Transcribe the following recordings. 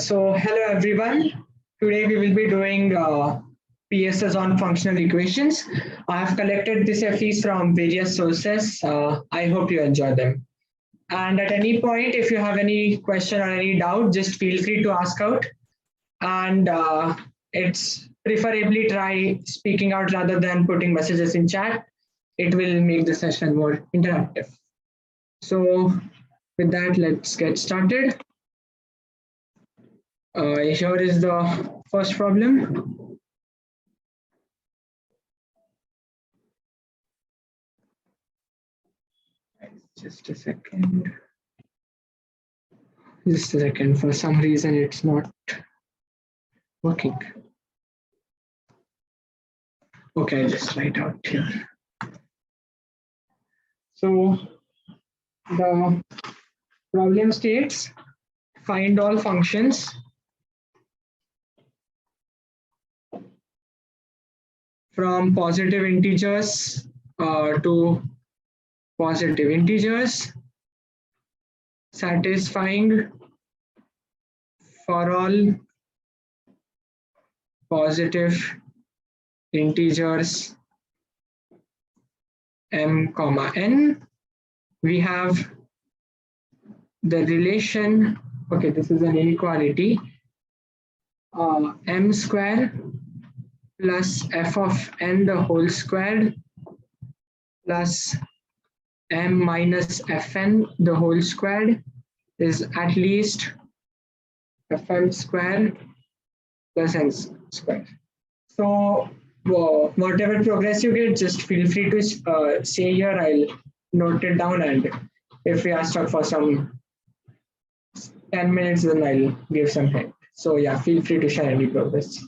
Hello everyone. Today we will be doing PSS on functional equations. I have collected these FEs from various sources. I hope you enjoy them. And at any point, if you have any question or any doubt, just feel free to ask out. And it's preferably try speaking out rather than putting messages in chat. It will make the session more interactive. So with that, let's get started. Here is the first problem. Just a second. Just a second. For some reason, it's not working. Okay, I'll just write out here. So the problem states find all functions from positive integers to positive integers satisfying for all positive integers m comma n. We have the relation, okay, this is an inequality, m square plus f of n the whole squared plus m minus fn the whole squared is at least fm square plus n square. So whatever progress you get, just feel free to say here. I'll note it down, and if we are stuck for some 10 minutes, then I'll give some hint. So yeah, feel free to share any progress.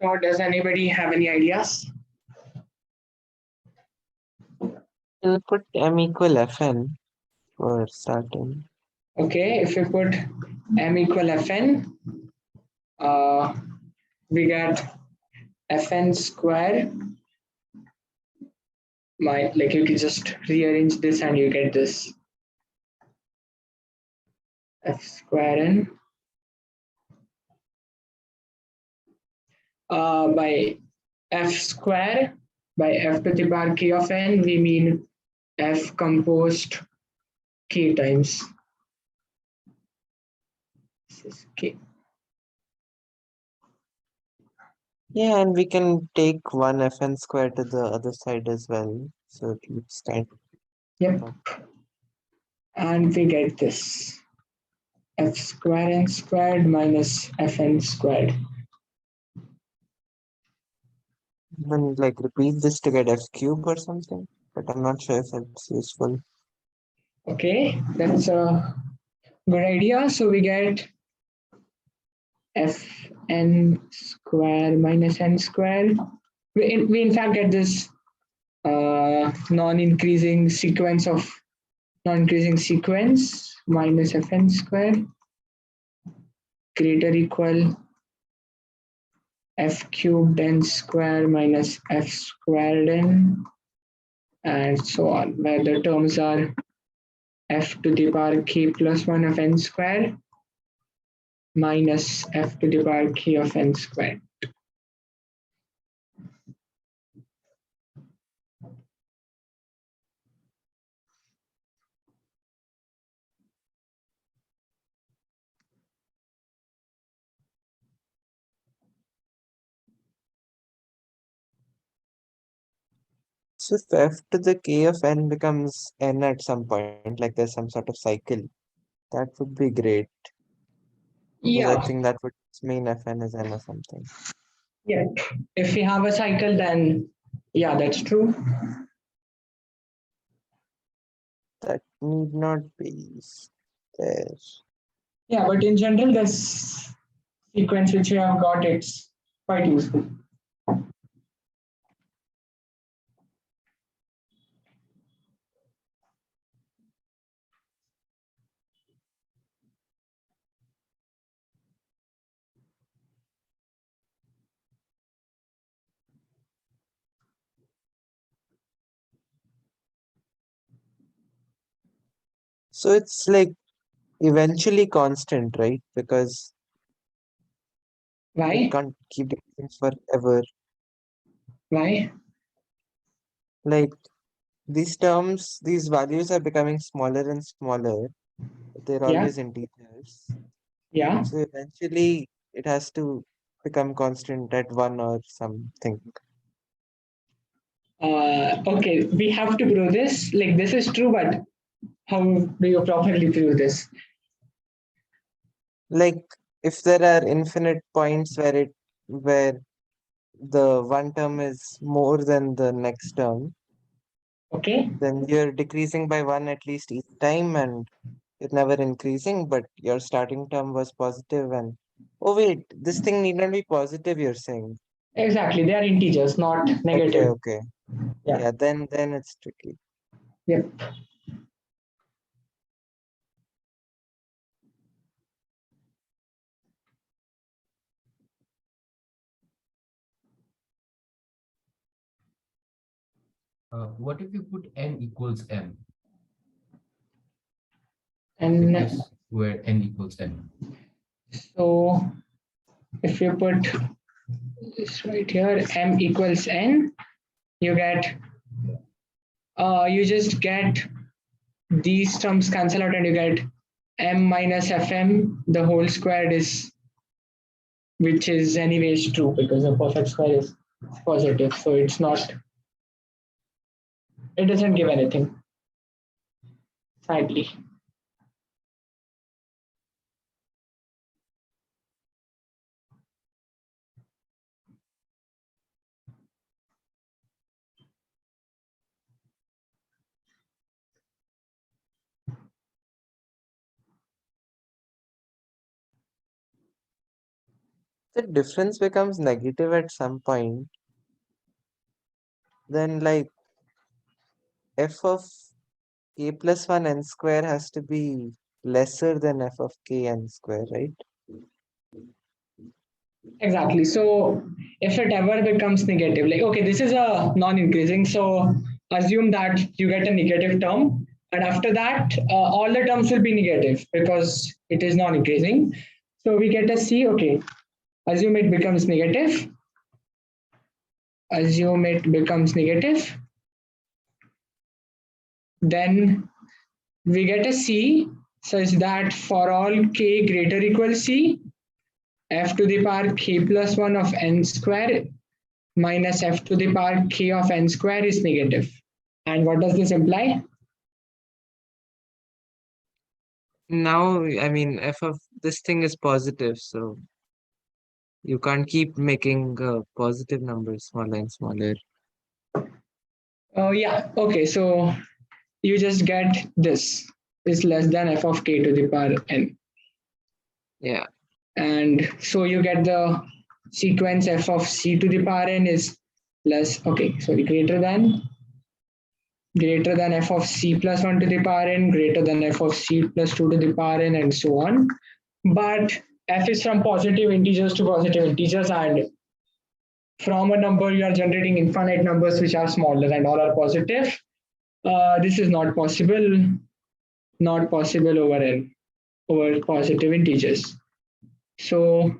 So does anybody have any ideas? We'll put m equal fn for starting. Okay, if we put m equal fn, uh, we get fn square. Like you can just rearrange this and you get this f square n by f square by f to the power k of n, we mean f composed k times. This is k. Yeah, and we can take one fn square to the other side as well. So it looks kind Yep, of and we get this f square n squared minus fn squared. then like repeat this to get f cube or something. But I'm not sure if it's useful. Okay, that's a good idea. So we get fn square minus n square. We in fact get this non-increasing sequence of non-increasing sequence minus fn square greater equal f cubed n square minus f squared n and so on, where the terms are f to the power k plus 1 of n square minus f to the power k of n square. So if f to the k of n becomes n at some point, like there's some sort of cycle, that would be great. Because I Yeah, think that would mean fn is n or something. yeah. If we have a cycle, then yeah, that's true. That need not be there. Yeah, but in general, this sequence which we have got, it's quite useful. So it's like eventually constant, right? Because it Why? can't keep decreasing forever. Why? Like these terms, these values are becoming smaller and smaller, but they're Yeah, always integers. yeah. So eventually it has to become constant at one or something. Okay, we have to prove this. Like this is true, but how do you properly prove this? Like if there are infinite points where the one term is more than the next term, Okay. then you're decreasing by one at least each time and you're never increasing, but your starting term was positive and oh wait, this thing need not be positive, you're saying. Exactly. They are integers, not Okay, negative. okay. Yeah. Yeah, then it's tricky. Yep. What if you put n equals m with And this where n equals m? so if you put this right here, m equals n, you get you just get these terms cancel out and you get m minus fm the whole squared is which is anyways true because the perfect square is positive. So it's not it doesn't give anything, sadly. The difference becomes negative at some point, then like f of k plus 1 n square has to be lesser than f of k n square, right? Exactly. So if it ever becomes negative, like, okay, this is a non-increasing. So assume that you get a negative term, and after that, all the terms will be negative because it is non-increasing. So we get a C. Okay. Assume it becomes negative. Assume it becomes negative. Then we get a C such that for all k greater equal C, f to the power k plus 1 of n square minus f to the power k of n square is negative. And what does this imply? Now, I mean, f of this thing is positive, so you can't keep making positive numbers smaller and smaller. Oh, yeah. Okay. So you just get this is less than f of k to the power n. Yeah. And so you get the sequence f of c to the power n is less, okay, sorry, greater than f of c plus 1 to the power n, greater than f of c plus 2 to the power n, and so on. But f is from positive integers to positive integers, and from a number you are generating infinite numbers which are smaller and all are positive. This is not possible, over n, over positive integers. So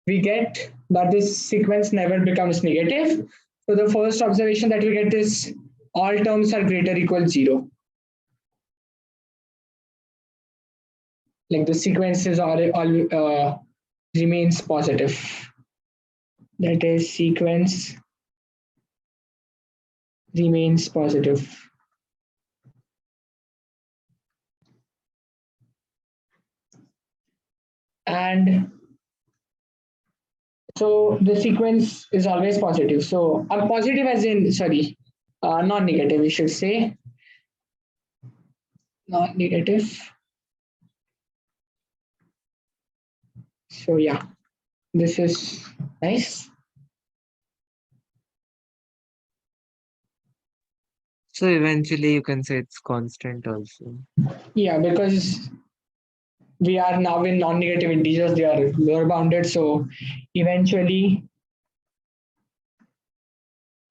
we get that this sequence never becomes negative. So the first observation that we get is all terms are greater or equal 0. Like the sequence is all remains positive. That is, sequence remains positive. And so the sequence is always positive. So positive as in, sorry, non-negative, we should say. Non-negative. So yeah, this is nice. So eventually you can say it's constant also. Yeah, because we are now in non-negative integers, they are lower bounded. So eventually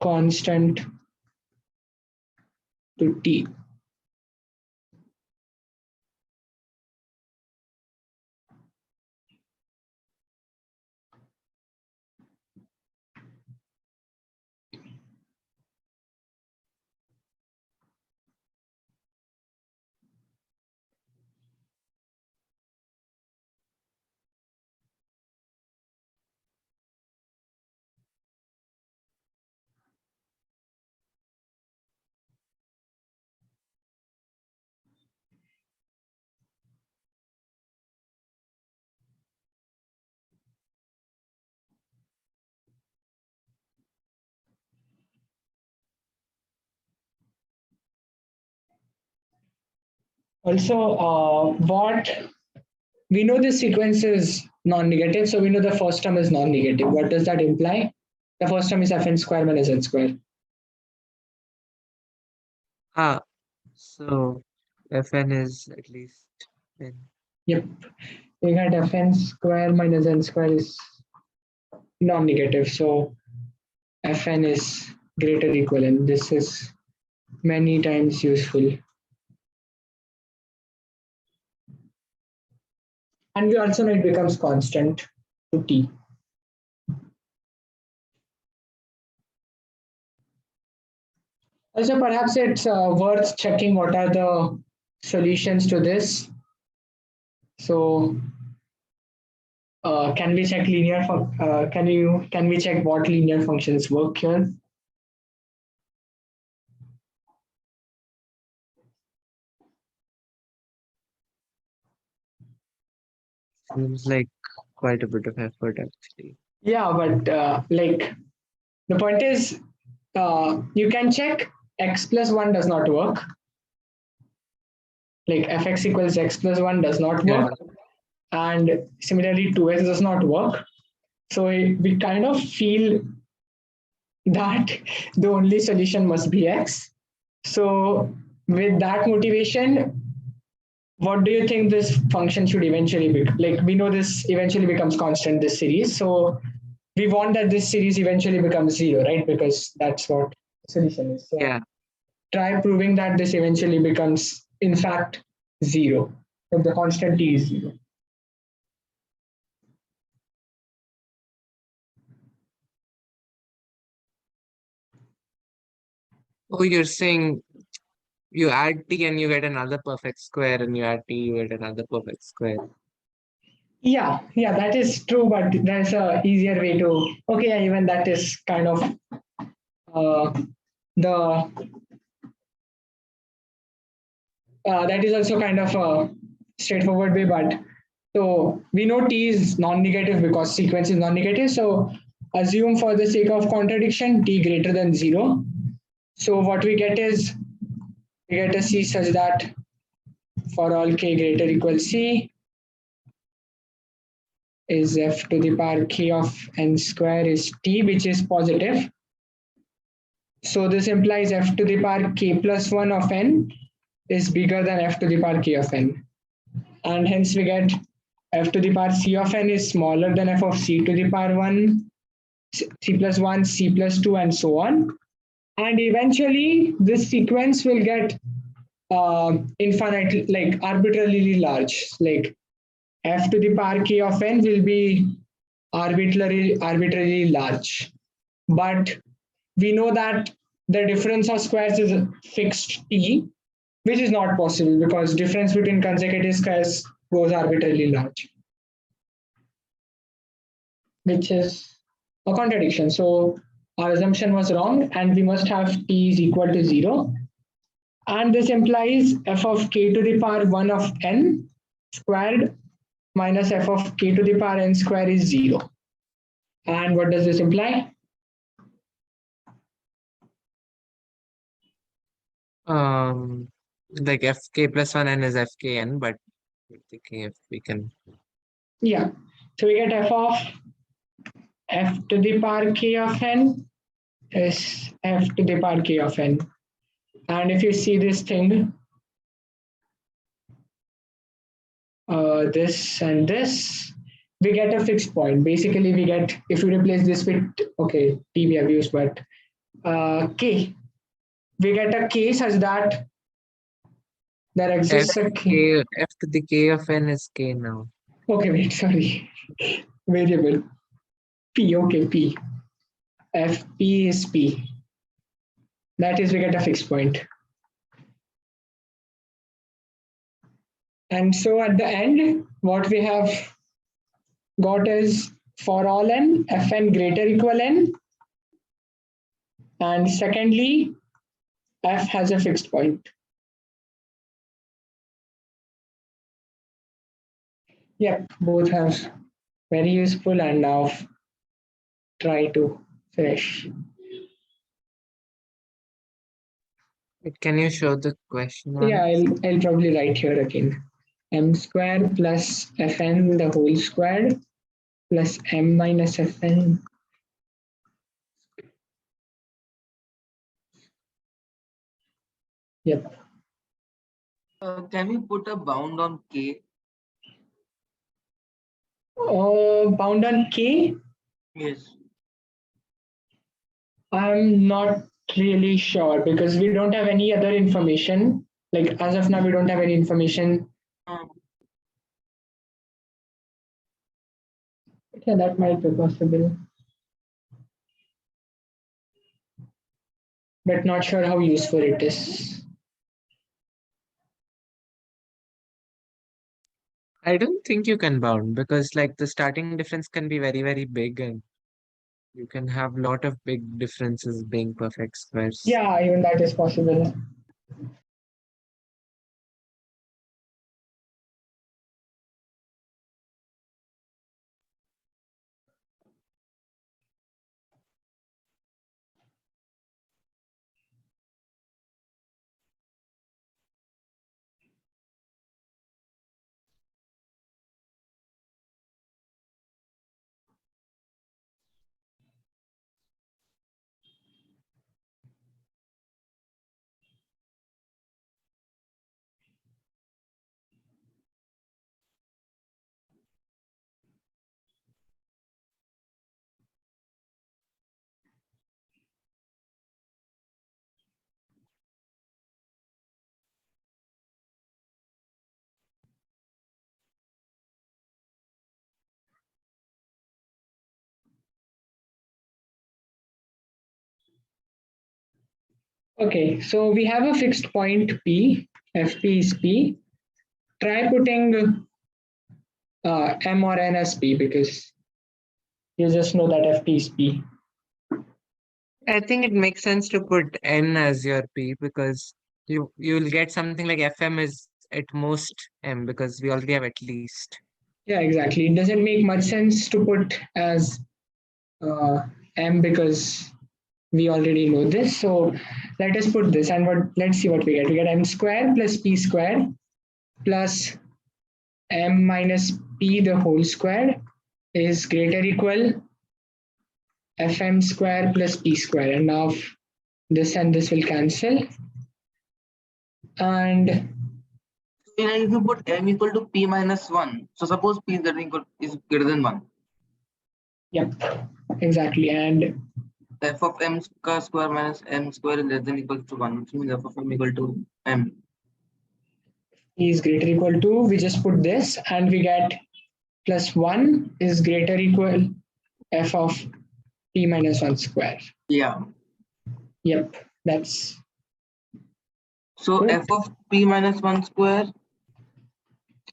constant to t. Also, what we know this sequence is non-negative, so we know the first term is non-negative. What does that imply? The first term is fn square minus n square. Ah, so Fn is at least n. Yep. We got fn square minus n square is non-negative, so fn is greater or equal, and this is many times useful. And we also know it becomes constant to t. Also, perhaps it's worth checking what are the solutions to this. So, can we check can we check what linear functions work here? Seems like quite a bit of effort actually. Yeah, but like the point is, you can check x plus 1 does not work. Like fx equals x plus 1 does not work. And similarly, 2x does not work. So we kind of feel that the only solution must be x. So with that motivation, what do you think this function should eventually be? Like we know this eventually becomes constant, this series. So we want that this series eventually becomes zero, right? Because that's what the solution is. So Yeah. try proving that this eventually becomes, in fact, zero. If the constant t is zero. Oh, you're saying you add t and you get another perfect square, and you add t, you get another perfect square. Yeah, that is true, but there's a easier way to. Okay, yeah, even that is kind of the that is also kind of a straightforward way, but so we know t is non-negative because sequence is non-negative. So assume for the sake of contradiction t greater than zero. So what we get is we get a c such that for all k greater equal c is f to the power k of n square is t, which is positive. So this implies f to the power k plus 1 of n is bigger than f to the power k of n. And hence we get f to the power c of n is smaller than f of c to the power 1, c plus 1, c plus 2, and so on. And eventually this sequence will get infinitely, like arbitrarily large. Like f to the power k of n will be arbitrarily large. But we know that the difference of squares is a fixed t, which is not possible because difference between consecutive squares goes arbitrarily large, which is a contradiction. So our assumption was wrong, and we must have t is equal to 0. And this implies f of k to the power 1 of n squared minus f of k to the power n square is 0. And what does this imply? Um, like fk plus 1n is fkn, but we're thinking if we can. Yeah. So we get f of f to the power k of n is f to the power k of n. And if you see this thing, this and this, we get a fixed point. Basically, we get, if we replace this with, okay, t we have used, but k, we get a k such that there F, exists a k. k, f to the k of n is k now. Okay, wait, sorry. Variable p, okay, p. Fp is p. That is, we get a fixed point. And so at the end, what we have got is for all n, fn greater equal n. And secondly, f has a fixed point. Yep, both have very useful, and now try to finish. Can you show the question Yeah, once? I'll probably write here again. M square plus fn the whole squared plus m minus fn. Yep. Can we put a bound on k? Bound on k, Yes. I'm not really sure because we don't have any other information. Like as of now, we don't have any information. Yeah, that might be possible, but not sure how useful it is. I don't think you can bound because like the starting difference can be very, very big, and you can have a lot of big differences being perfect squares. Yeah, even that is possible. Okay, so we have a fixed point P, Fp is P. Try putting M or N as P because you just know that Fp is P. I think it makes sense to put N as your P because you'll get something like Fm is at most M because we already have at least. Yeah, exactly. It doesn't make much sense to put as uh, M because we already know this. So let us put this and let's see what we get. We get M square plus P square plus M minus P the whole square is greater equal Fm square plus P square. And now this and this will cancel. And If you put m equal to p minus 1, so suppose p is greater than 1, yep, exactly. And f of m square minus m square is less than equal to 1, which means f of m equal to m. is greater equal to, we just put this and we get plus 1 is greater equal f of p minus 1 square. Yeah. Yep, that's So good. f of p minus 1 square,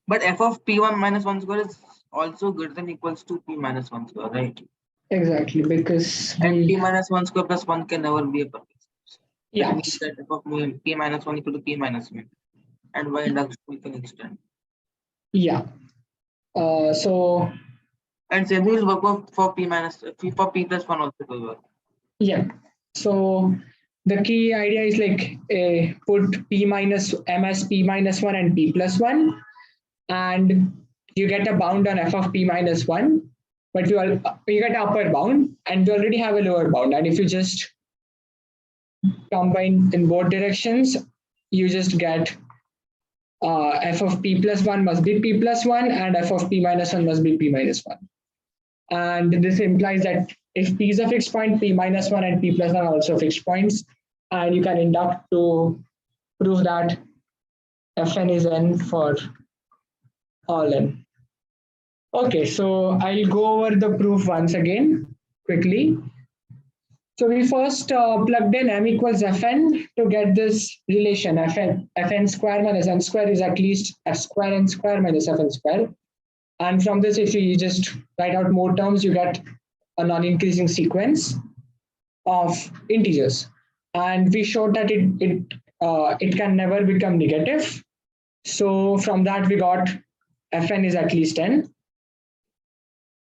but f of p1 minus 1 square is also greater than equals to p minus 1 square, right? Exactly, because And p we, minus 1 square plus 1 can never be a perfect. That yeah, means that f of p minus 1 equal to p minus 1. And by induction we can extend. yeah. So, And same will work for p minus for p plus 1 also will work. yeah. So the key idea is like put p minus m as p minus 1 and p plus 1 and you get a bound on f of p minus 1 but you get upper bound and you already have a lower bound and if you just combine in both directions you just get f of p plus 1 must be p plus 1 and f of p minus 1 must be p minus 1 and this implies that if p is a fixed point p minus 1 and p plus 1 are also fixed points and you can induct to prove that fn is n for all n. Okay, so I'll go over the proof once again quickly. So we first plugged in m equals fn to get this relation fn square minus n square is at least f square n square minus fn square. And from this, if you just write out more terms, you get a non-increasing sequence of integers. And we showed that it can never become negative. So from that we got fn is at least n.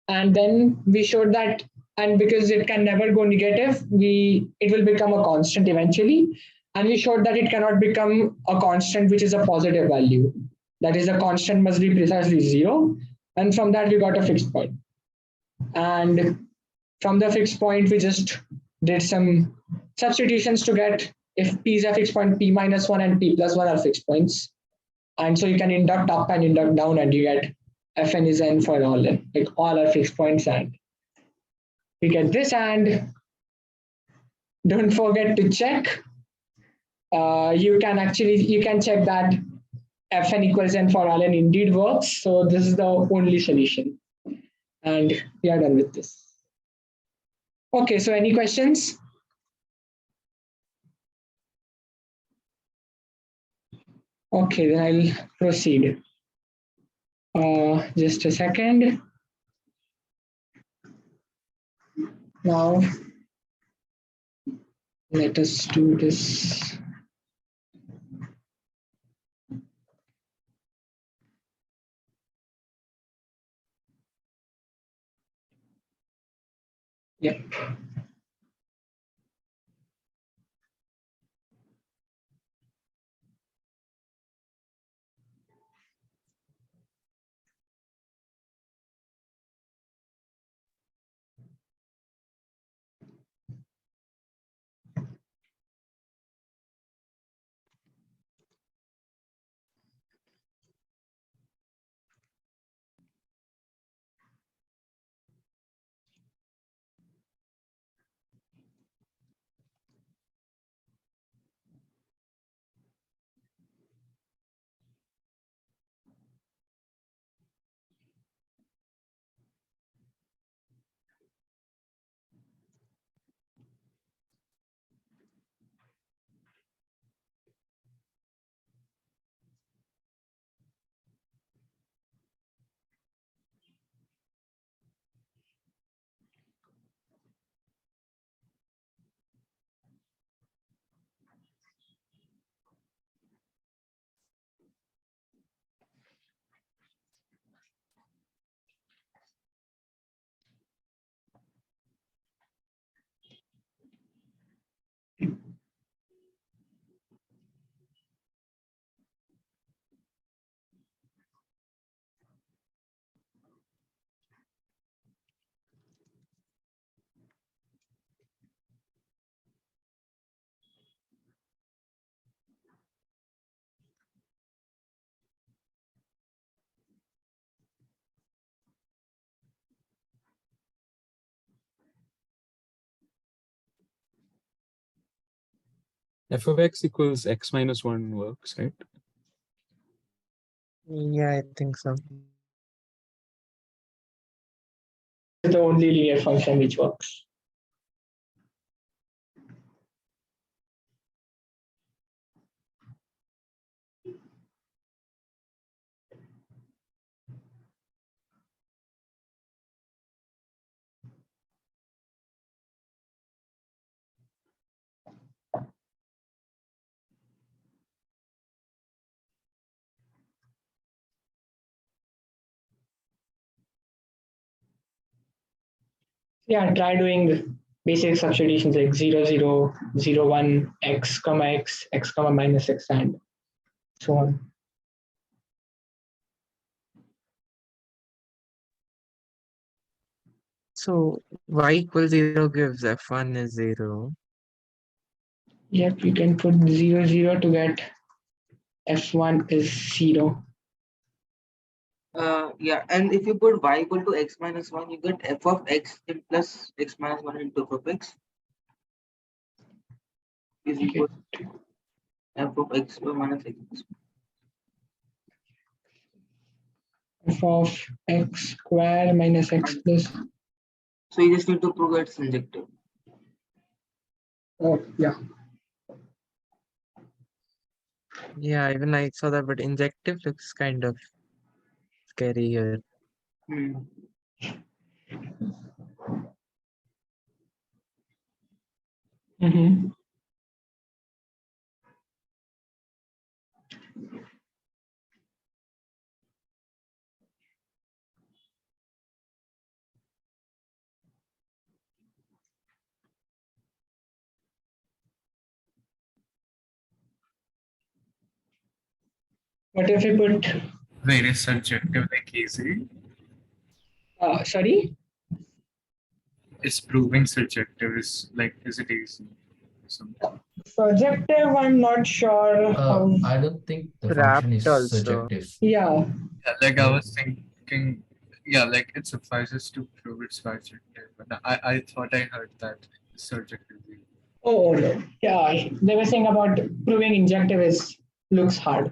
And then we showed that, and because it can never go negative, it will become a constant eventually. And we showed that it cannot become a constant which is a positive value. That is, the constant must be precisely 0. And from that we got a fixed point. And from the fixed point, we just did some substitutions to get if p is a fixed point, p minus 1 and p plus 1 are fixed points. And so you can induct up and induct down and you get fn is n for all n, like all are fixed points and we get this. And don't forget to check. You can check that fn equals n for all n indeed works. So this is the only solution. And we are done with this. Okay, so any questions? Okay, then I'll proceed. Just a second. Now, let us do this. Yep. f of x equals x minus 1 works, right? Yeah, I think so. Is the only linear function which works. Yeah, try doing basic substitutions like 0, 0, 0, 1, x, x comma minus x, and so on. So y equals 0 gives f1 is 0. Yep, you can put 0, 0 to get f1 is 0. Yeah, and if you put y equal to x minus 1, you get f of x in plus x minus 1 into f of x is equal to f of x square minus x plus 1. F of x square minus x plus. So you just need to prove it's injective. Oh, yeah. Yeah, even I saw that, but injective looks kind of scary here. Mm-hmm. What if we put, Where is subjective like easy? sorry? Is proving subjective is it easy? Subjective, I'm not sure how. I don't think the Wrapped function is also. subjective. Yeah. Yeah, like I was thinking, yeah, like it suffices to prove it's subjective, but I thought I heard that subjective. Oh, no. Yeah, they were saying about proving injective is looks hard.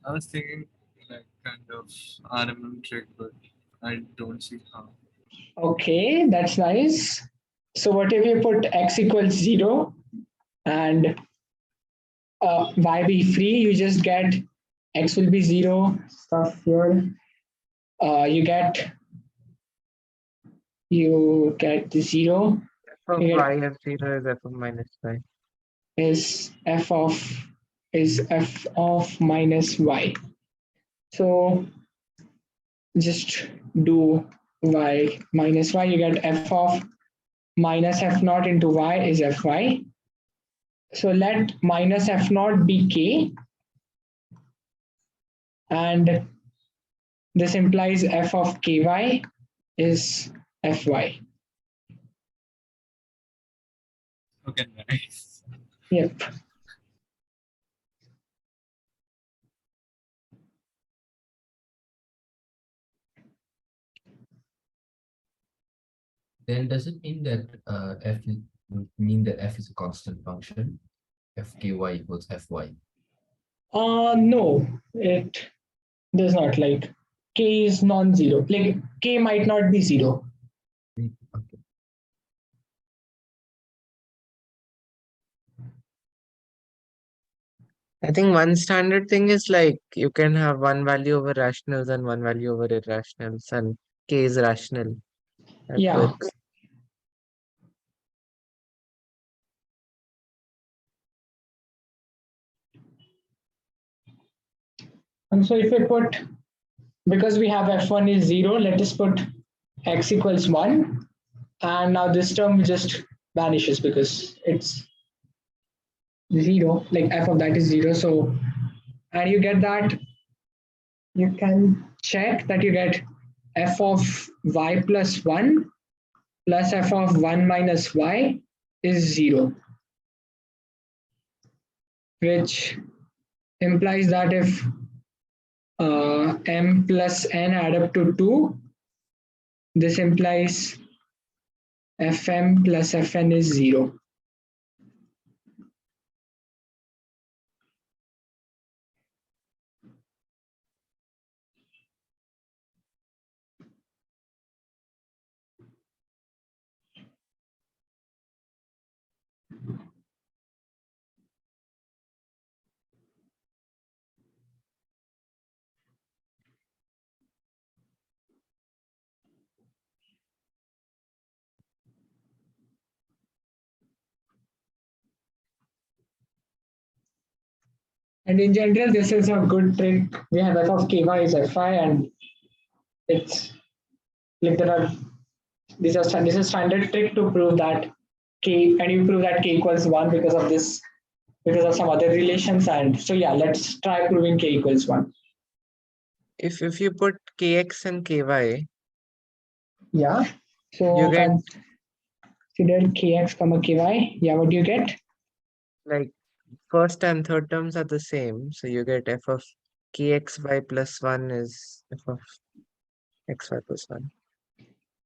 I was thinking like kind of RMM trick, but I don't see how. Okay, that's nice. So what if you put x equals 0 and y be free? You just get x will be 0, stuff here. You get 0. F of You y get of 0 is f of minus y. is f of minus y. So just do y minus y. You get f of minus f naught into y is fy. So let minus f naught be k, and this implies f of ky is fy. Okay, nice. Yep. Then does it mean that would mean that f is a constant function? Fky equals fy. No, it does not. Like k is non-zero. Like k might not be 0. Okay. I think one standard thing is like you can have one value over rationals and one value over irrationals, and k is rational. That Yeah. works. And so if we put, because we have f1 is 0, let us put x equals 1. And now this term just vanishes because it's 0, like f of that is 0. So, and you get that, you can check that you get f of y plus 1 plus f of 1 minus y is 0, which implies that if m plus n add up to 2, this implies fm plus fn is 0. And in general, this is a good trick. We have f of ky is fi, and it's like there are this is standard trick to prove that k, and you prove that k equals 1 because of this, because of some other relations. And so yeah, let's try proving k equals 1. If you put kx and ky, Yeah. So you get consider kx comma ky. Yeah, what do you get? like first and third terms are the same. So you get f of kxy plus 1 is f of xy plus 1.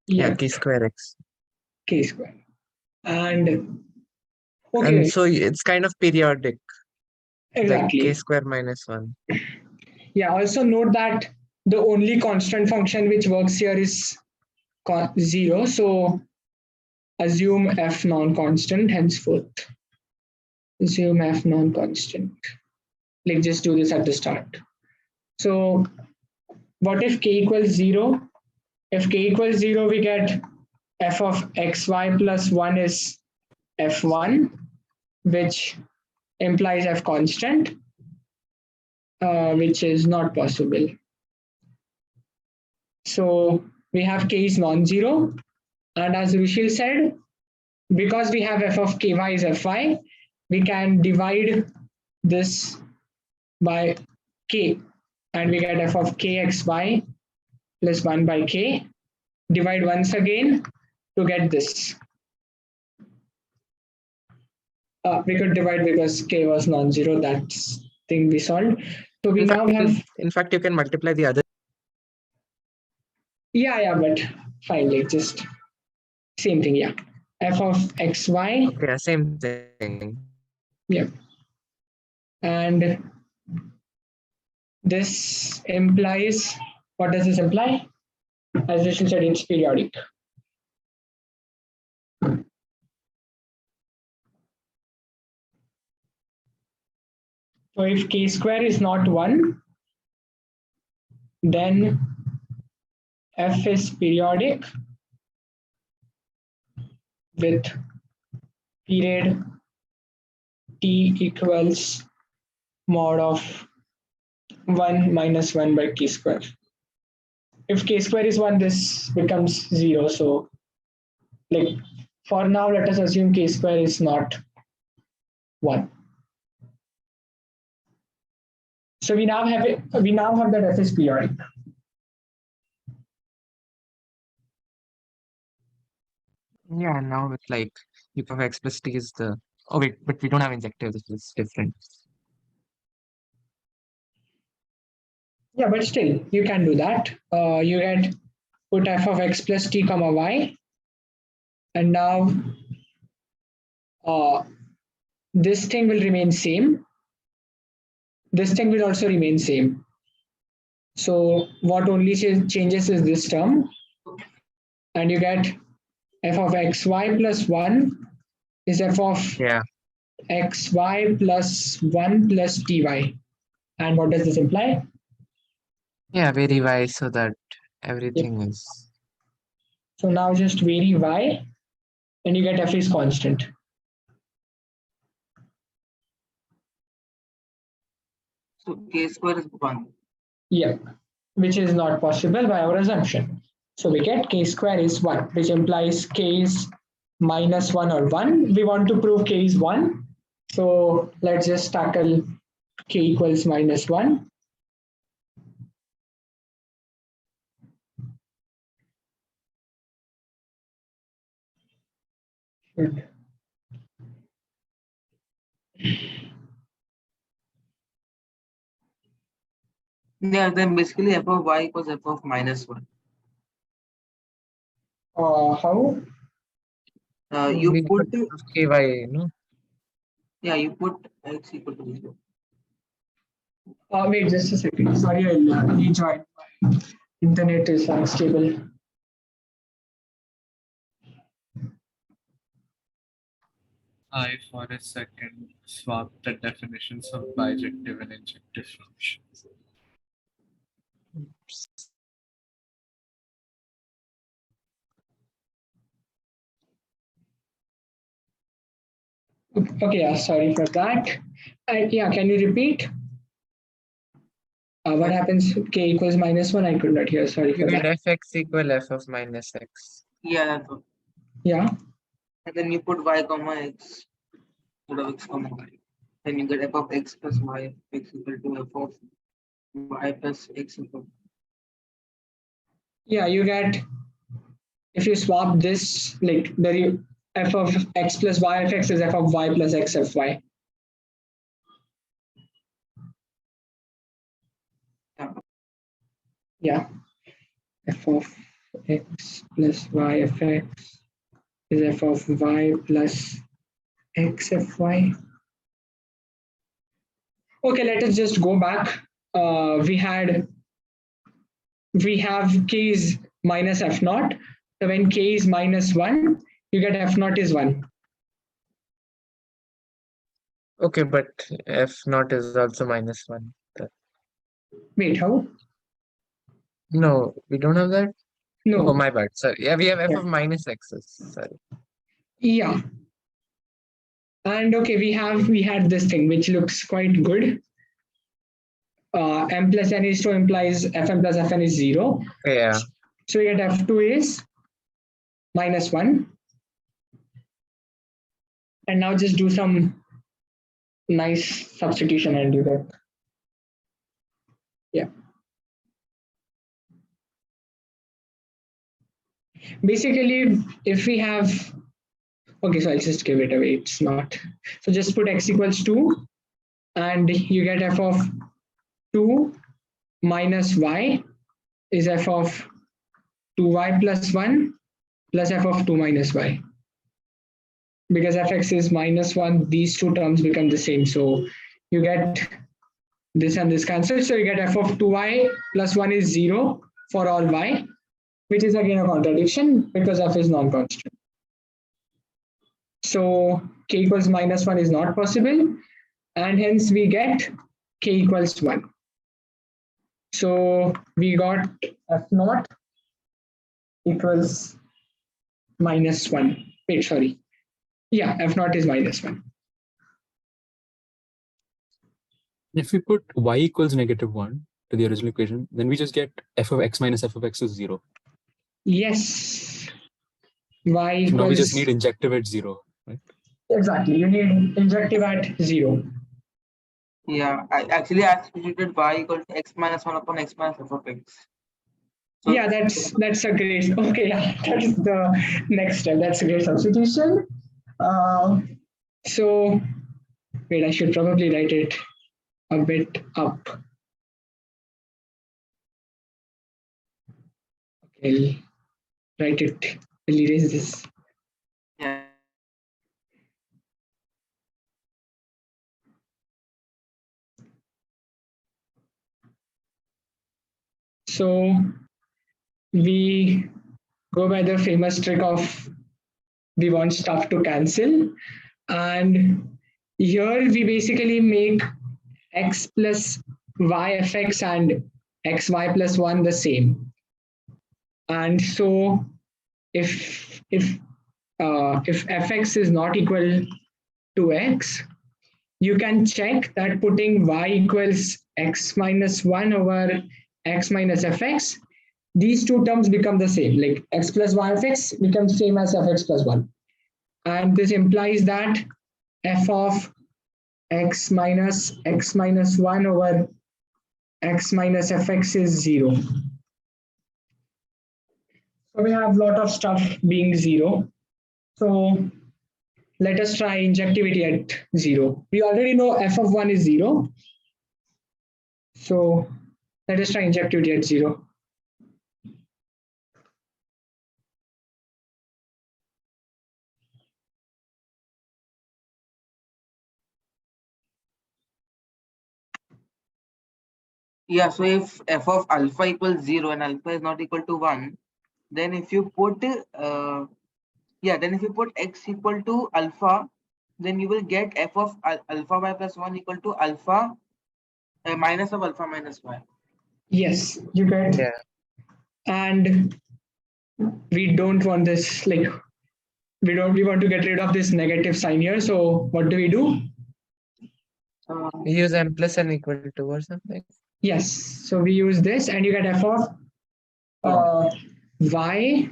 Yeah, Yeah, k square x. k square. And And okay, so it's kind of periodic, like k exactly. square minus 1. Yeah, also note that the only constant function which works here is 0. So assume f non-constant henceforth. Assume f non-constant. Like just do this at the start. So what if k equals 0? If k equals 0, we get f of xy plus 1 is f1, which implies f constant, which is not possible. So we have k is non-zero, and as Rushil said, because we have f of ky is fi, we can divide this by k, and we get f of kxy plus 1 by k. Divide once again to get this. We could divide because k was non-zero. That's thing we solved. So we now have, In fact, you can multiply the other. yeah, but fine, like just same thing, yeah. F of xy, Okay, yeah, same thing. yeah. And this implies, what does this imply? As Rishil said, it's periodic. So if k square is not 1, then f is periodic with period t equals mod of 1 minus 1 by k square. If k square is 1, this becomes 0. So like for now, let us assume k square is not 1. So we now have that f is periodic. Yeah, now with like u of x plus t is the. Oh wait, but we don't have injective. This is different. Yeah, but still, you can do that. You get put f of x plus t comma y, and now this thing will remain same. This thing will also remain same. So what only changes is this term, and you get f of xy plus 1 is f of Yeah. xy plus 1 plus ty. And what does this imply? Yeah, very wise so that Yep. everything is. So now just vary y, and you get f is constant. So k square is 1. Yeah, which is not possible by our assumption. So we get k square is 1, which implies k is minus 1 or 1. We want to prove k is 1. So let's just tackle k equals minus 1. Good. Yeah, then basically f of y equals f of minus 1. How? You We put, got of ky, no? yeah, you put x equal to 0. Wait, just a second. Sorry, I'll rejoin. My internet is unstable. I, for a second, swapped the definitions of bijective and injective functions. Okay, yeah, sorry for that. Yeah, can you repeat? What happens? K equals -1. I could not hear. Sorry You for get that. fx equal f of minus x. Yeah, that's all. Yeah. And then you put y comma x instead of x comma y. Then you get f of x plus y x equal to f of y plus x equal. Yeah, you get, if you swap this, like the f of x plus y of x is f of y plus x of y. Yeah. Yeah. F of x plus y of x is f of y plus x of y. Okay, let us just go back. We have k is minus f naught. So when k is -1, you get f naught is 1. Okay, but f naught is also -1. Wait, how? No, we don't have that. Oh, No. my bad. Sorry. Yeah, we have f Yeah. of minus x's. Sorry. Yeah. And okay, we had this thing which looks quite good. M plus n is 2 implies fm plus fn is 0. Okay, yeah. So you get f2 is -1. And now just do some nice substitution and you get, yeah. Basically, if we have, okay, so I'll just give it away. It's not. So just put x equals 2 and you get f of 2 minus y is f of 2y plus 1 plus f of 2 minus y. Because fx is -1, these two terms become the same. So you get this and this cancel. So you get f of 2y plus 1 is 0 for all y, which is again a contradiction because f is non-constant. So k equals -1 is not possible, and hence we get k equals 1. So we got f naught equals -1. Wait, sorry. Yeah, f naught is -1. If we put y equals -1 to the original equation, then we just get f of x minus f of x is 0. Yes. Y So now we just equals, need injective at 0, right? exactly. You need injective at 0. Yeah, I substituted y equal to x minus 1 upon x minus f of x. So Yeah, that's a great. Okay, yeah, that's the next step. That's a great substitution. So wait, I should probably write it a bit up. Okay, write it. I'll erase this. yeah. So we go by the famous trick of we want stuff to cancel, and here we basically make x plus y fx and xy plus 1 the same. And so if fx is not equal to x, you can check that putting y equals x minus 1 over x minus fx, these two terms become the same, like x plus y of x becomes same as fx plus 1. And this implies that f of x minus 1 over x minus fx is 0. So we have a lot of stuff being 0. So let us try injectivity at 0. We already know f of 1 is 0. So let us try injectivity at 0. Yeah, so if f of alpha equals 0 and alpha is not equal to 1, then if you put then if you put x equal to alpha, then you will get f of alpha y plus 1 equal to alpha minus of alpha minus y. Yes, you get. Yeah. And we don't want this, like we want to get rid of this negative sign here. So what do? We use m plus n equal to or something. Yes. So we use this and you get f of y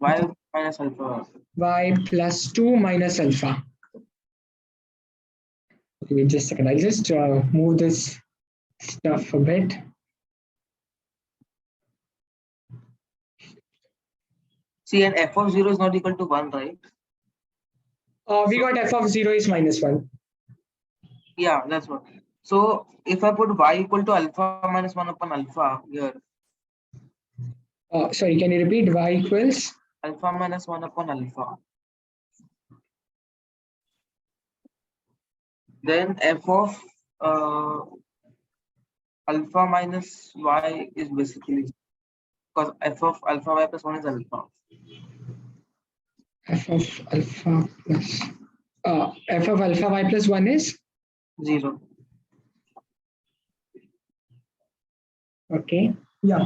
minus alpha. y plus 2 minus alpha. Okay, just a second. I'll just move this stuff a bit. See, and f of 0 is not equal to 1, right? We got f of 0 is minus 1. Yeah, that's what. So if I put y equal to alpha minus 1 upon alpha here, Sorry, can you repeat? Y equals? alpha minus 1 upon alpha. Then f of alpha minus y is basically, because f of alpha y plus 1 is alpha. F of alpha plus f of alpha y plus 1 is 0. okay. Yeah.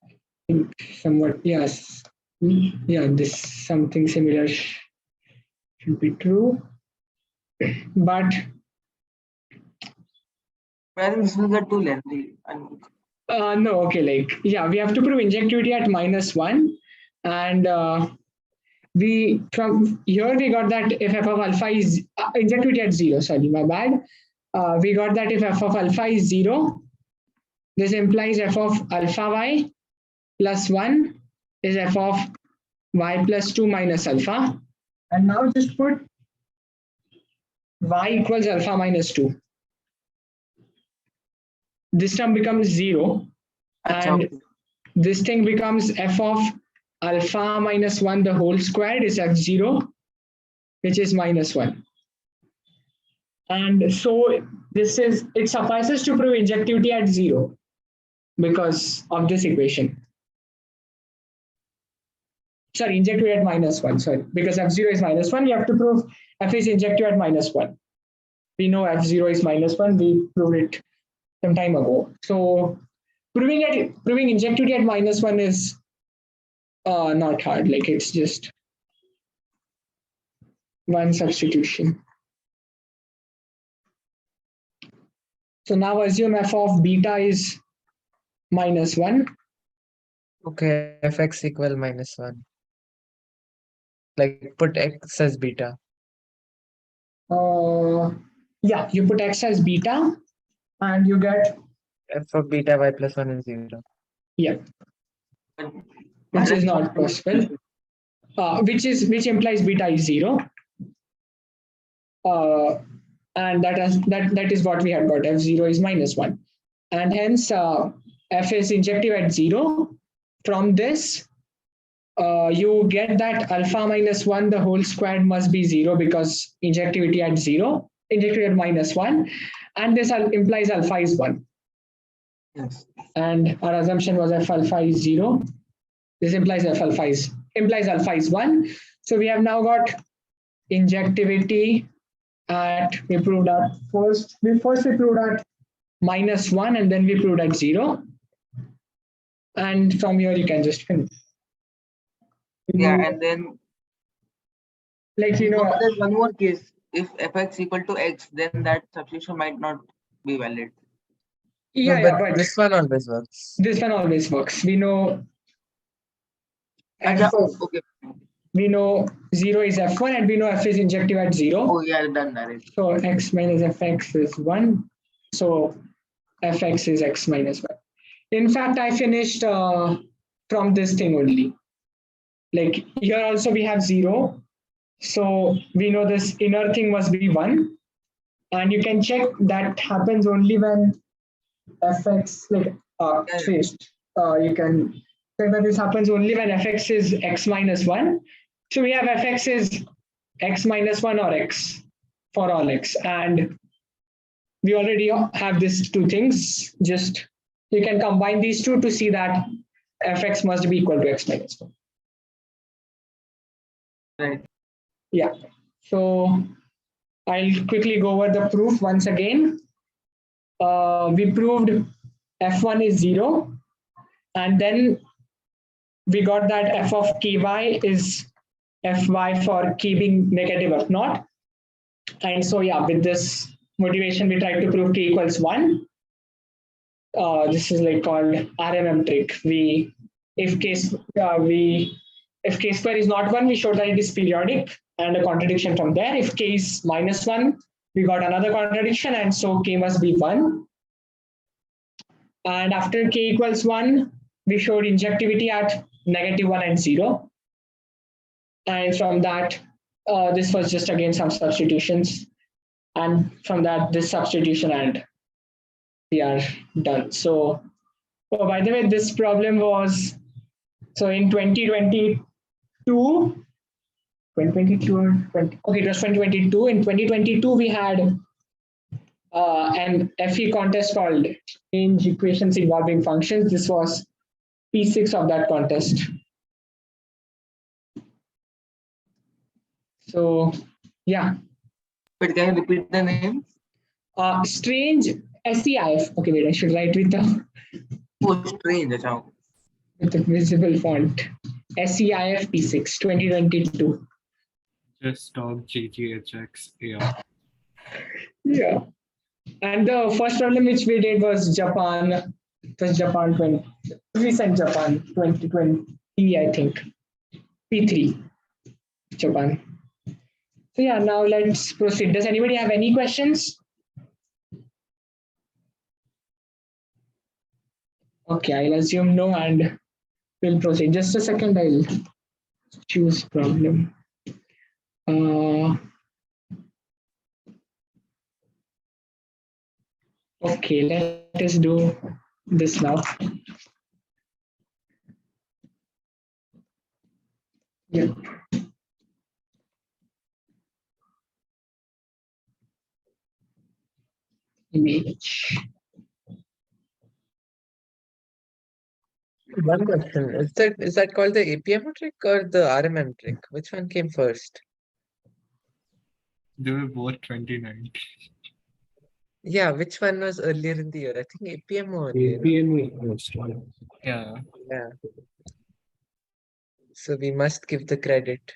I think somewhat, yes. Yeah, this something similar should be true. But I think this will get too lengthy. And no, okay, like, yeah, we have to prove injectivity at minus 1. And we from here we got that if f of alpha is injectivity at 0, sorry, my bad. We got that if f of alpha is 0, this implies f of alpha y plus 1 is f of y plus 2 minus alpha. And now just put y equals alpha minus 2. This term becomes 0. And this thing becomes f of alpha minus 1 the whole squared is f0, which is minus 1. And so this is, it suffices to prove injectivity at 0 because of this equation. Sorry, injectivity at minus 1, sorry, because f0 is minus 1, we have to prove f is injective at minus 1. We know f0 is minus 1, we proved it some time ago. So proving injectivity at minus 1 is not hard, like it's just one substitution. So now assume f of beta is minus 1. Okay, fx equal minus 1. Like put x as beta. Yeah, you put x as beta and you get F of beta y plus 1 is 0. yeah, which is not possible. Which implies beta is 0. And that is what we had got. F0 is minus 1. And hence f is injective at 0. From this, you get that alpha minus 1 the whole squared must be 0 because injectivity at 0, injectivity at minus 1, and this implies alpha is 1. yes. And our assumption was f alpha is 0. This implies alpha is 1. So we have now got injectivity at, we proved at first we proved at minus 1 and then we proved at 0. And from here you can just finish. Yeah, and then like, you know, there's one more case. If fx equal to x, then that substitution might not be valid. yeah, No, but this one always works. This one always works. We know Acha, f of, okay. we know 0 is f1 and we know f is injective at 0. Oh yeah, done that. So x minus fx is 1. So fx is x minus 1. In fact, I finished from this thing only. Like here also we have 0. So we know this inner thing must be 1. And you can check that happens only when fx, like you can check that this happens only when fx is x minus 1. So we have fx is x minus 1 or x for all x. And we already have these two things. Just you can combine these two to see that fx must be equal to x minus 1. Right. Yeah. So I'll quickly go over the proof once again. We proved f1 is 0. And then we got that f of ky is fy for k being negative of naught. And so yeah, with this motivation, we tried to prove k equals 1. this is like called RMM trick. If k square is not 1, we show that it is periodic and a contradiction from there. If k is minus 1, we got another contradiction, and so k must be 1. And after k equals 1, we showed injectivity at -1 and 0. And from that, this was just again some substitutions. And from that, this substitution, and we are done. So, oh, by the way, this problem was, so in 2022, 2022 or 20, okay, it was 2022. In 2022, we had an FE contest called Change Equations Involving Functions. This was P6 of that contest. So, yeah. But can you repeat the name? Strange SEIF. Okay, wait, I should write with the Strange. with the visible font. SEIF P6 2022. Just stop GGHX. Yeah. Yeah. And the first problem which we did was Japan. It was Japan 20. Recent Japan 2020, I think. P3. Japan. So yeah, now let's proceed. Does anybody have any questions? Okay, I'll assume no and we'll proceed. Just a second, I'll choose problem. Okay, let us do this now. Yep. Image. One question. Is that called the APM trick or the RMM trick? Which one came first? They were both 29. Yeah, which one was earlier in the year? I think APM or earlier. Yeah. Yeah. So we must give the credit.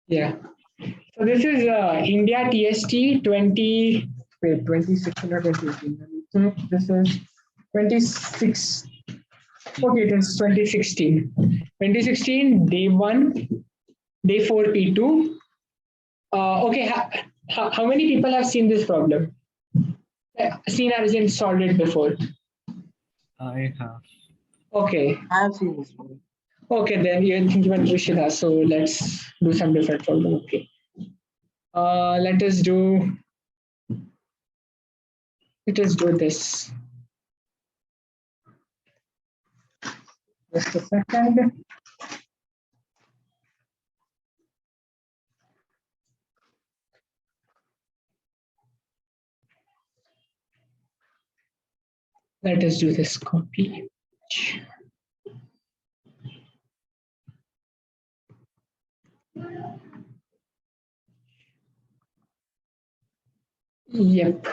Yeah. So this is India TST 2016 or 2018. So this is 26. Okay, it is 2016. 2016, day 1, day 4 P2. Okay, how many people have seen this problem? Seen as in solved it before? I have. Okay. I have seen this one. Okay, then you think even Rishida. So let's do some different problem. Okay. Let us do this. Just a second. Let us do this copy. Yep.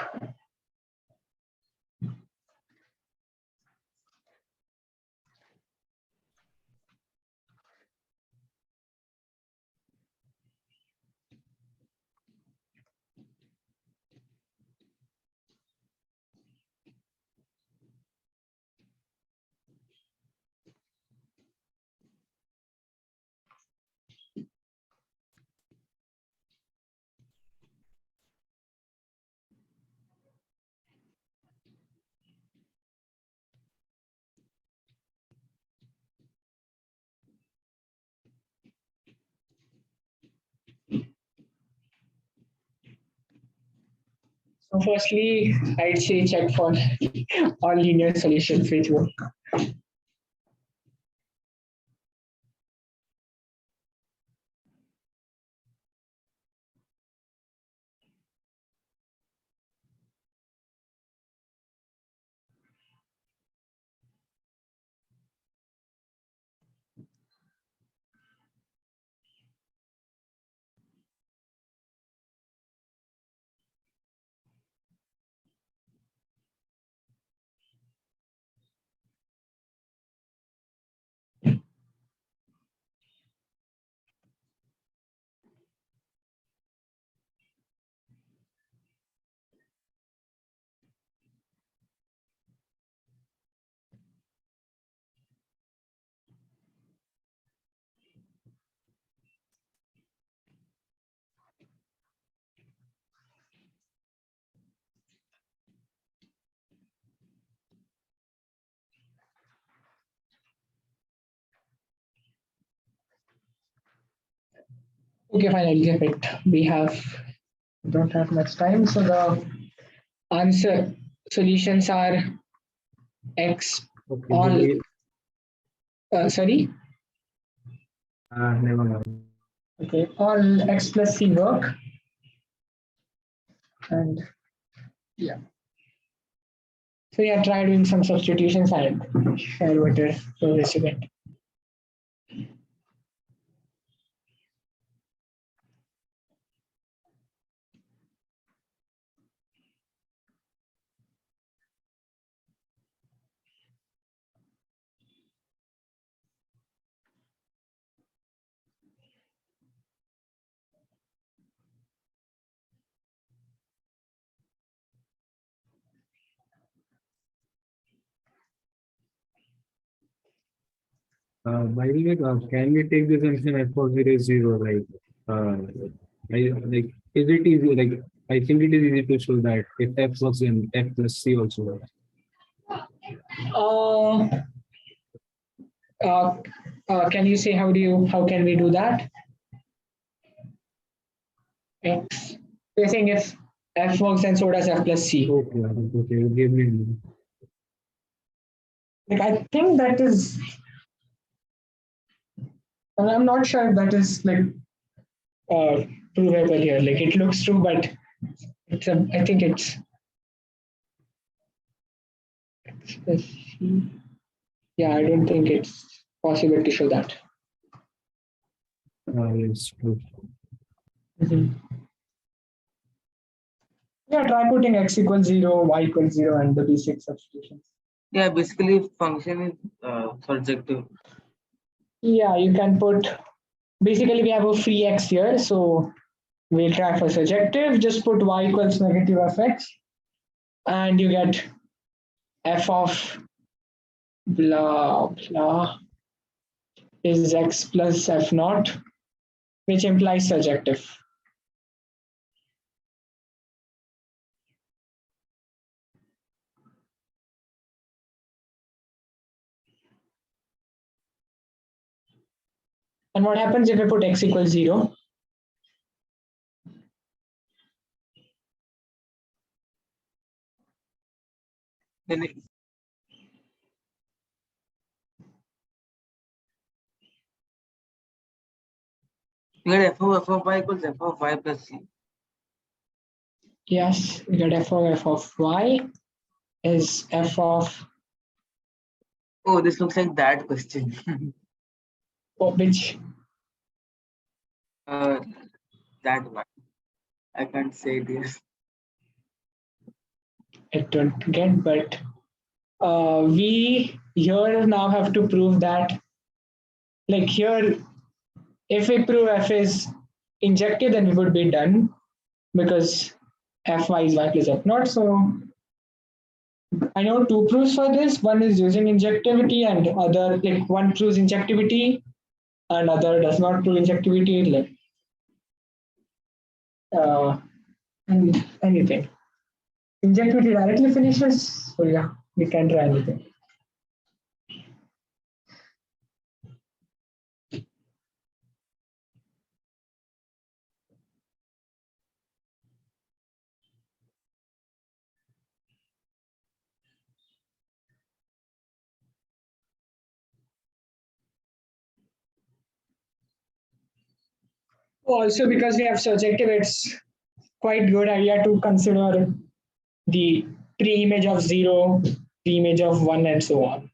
So firstly, I'd say check for all linear solutions which work. Okay, fine, I'll give it. Don't have much time. So the answer solutions are X Okay, all, maybe, sorry, never mind. okay, all X plus C work. And yeah. So yeah, try doing some substitutions and share what your progress you get. By the way, can we take this function f of 0 is 0? Is it easy? I think it is easy to show that if f was in f plus c also works. Uh, uh, can you say how can we do that? X. You're saying if F works and so does F plus C. Okay, okay, give me. Like I think that is, and I'm not sure if that is like provable here. Like it looks true, but I think it's X plus C. Yeah, I don't think it's possible to show that. Yes, true. Mhm. Yeah, try putting X equals 0, Y equals 0, and the basic substitutions. Yeah, basically function is surjective. Yeah, you can put, basically we have a free X here, so we'll try for surjective, just put Y equals negative of X, and you get F of blah blah is X plus F naught, which implies surjective. And what happens if I put X equals 0? Then you get f of y equals f of y plus c. Yes, we get F of Y is F of Oh, this looks like that question. which That one. I can't say this. I don't get, but we here now have to prove that, like here, if we prove F is injective, then we would be done because Fy is Y plus F naught. So I know two proofs for this. One is using injectivity, and other, like one proves injectivity and other does not prove injectivity. Like uh, anything. Injectivity directly finishes. So yeah, we can try anything. Also, because we have surjective, it's quite good idea to consider the pre-image of 0, pre-image of 1, and so on.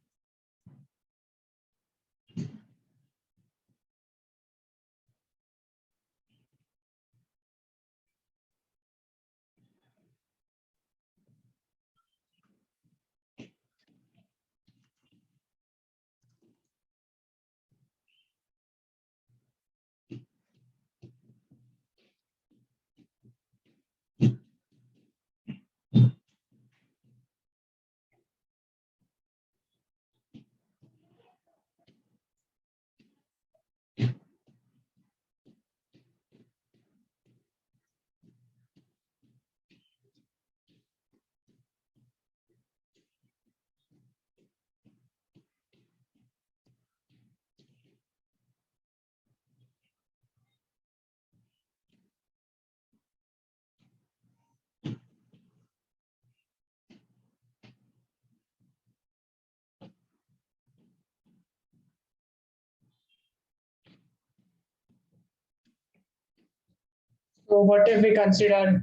So what if we consider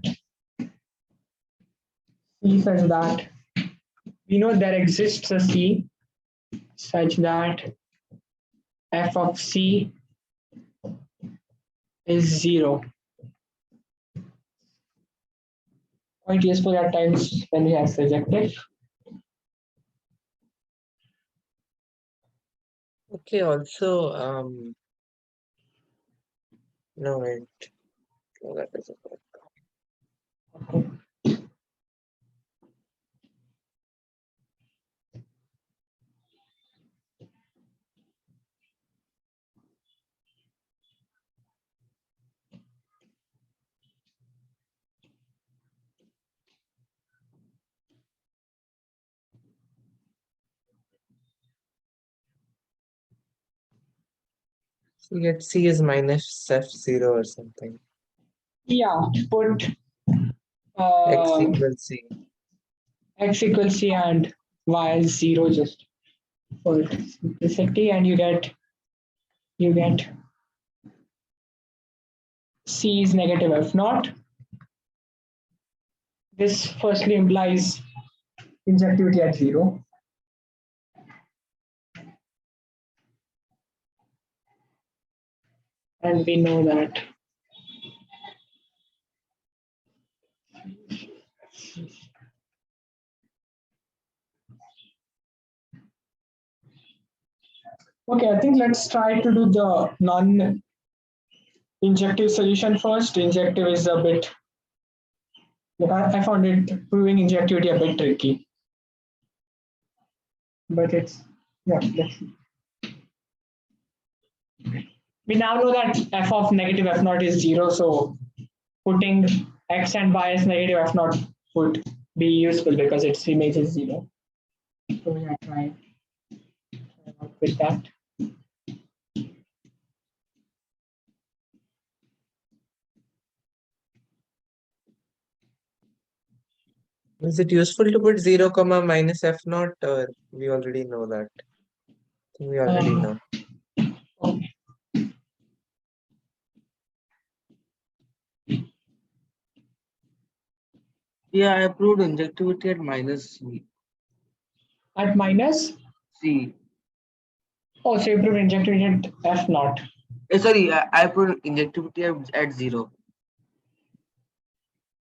C such that we know there exists a C such that f of C is 0. Quite useful at times when we have surjective. Okay, also, no, wait. No, that is so you get C is minus F0 or something. Yeah, put X equals C. x equals C and y is 0 just for simplicity, and you get C is negative f naught. This firstly implies injectivity at 0. And we know that okay, I think let's try to do the non-injective solution first. Injective is a bit, I found it proving injectivity a bit tricky. But it's, yeah, let's see. We now know that f of negative f naught is 0, so putting x and y as negative f naught would be useful because its image is 0. So we are trying out with that. Is it useful to put 0 comma minus F naught, or we already know that? I think we already know. Okay. Yeah, I proved injectivity at minus C. At minus, C. oh, so you prove injectivity at f naught. Sorry, I proved injectivity at 0.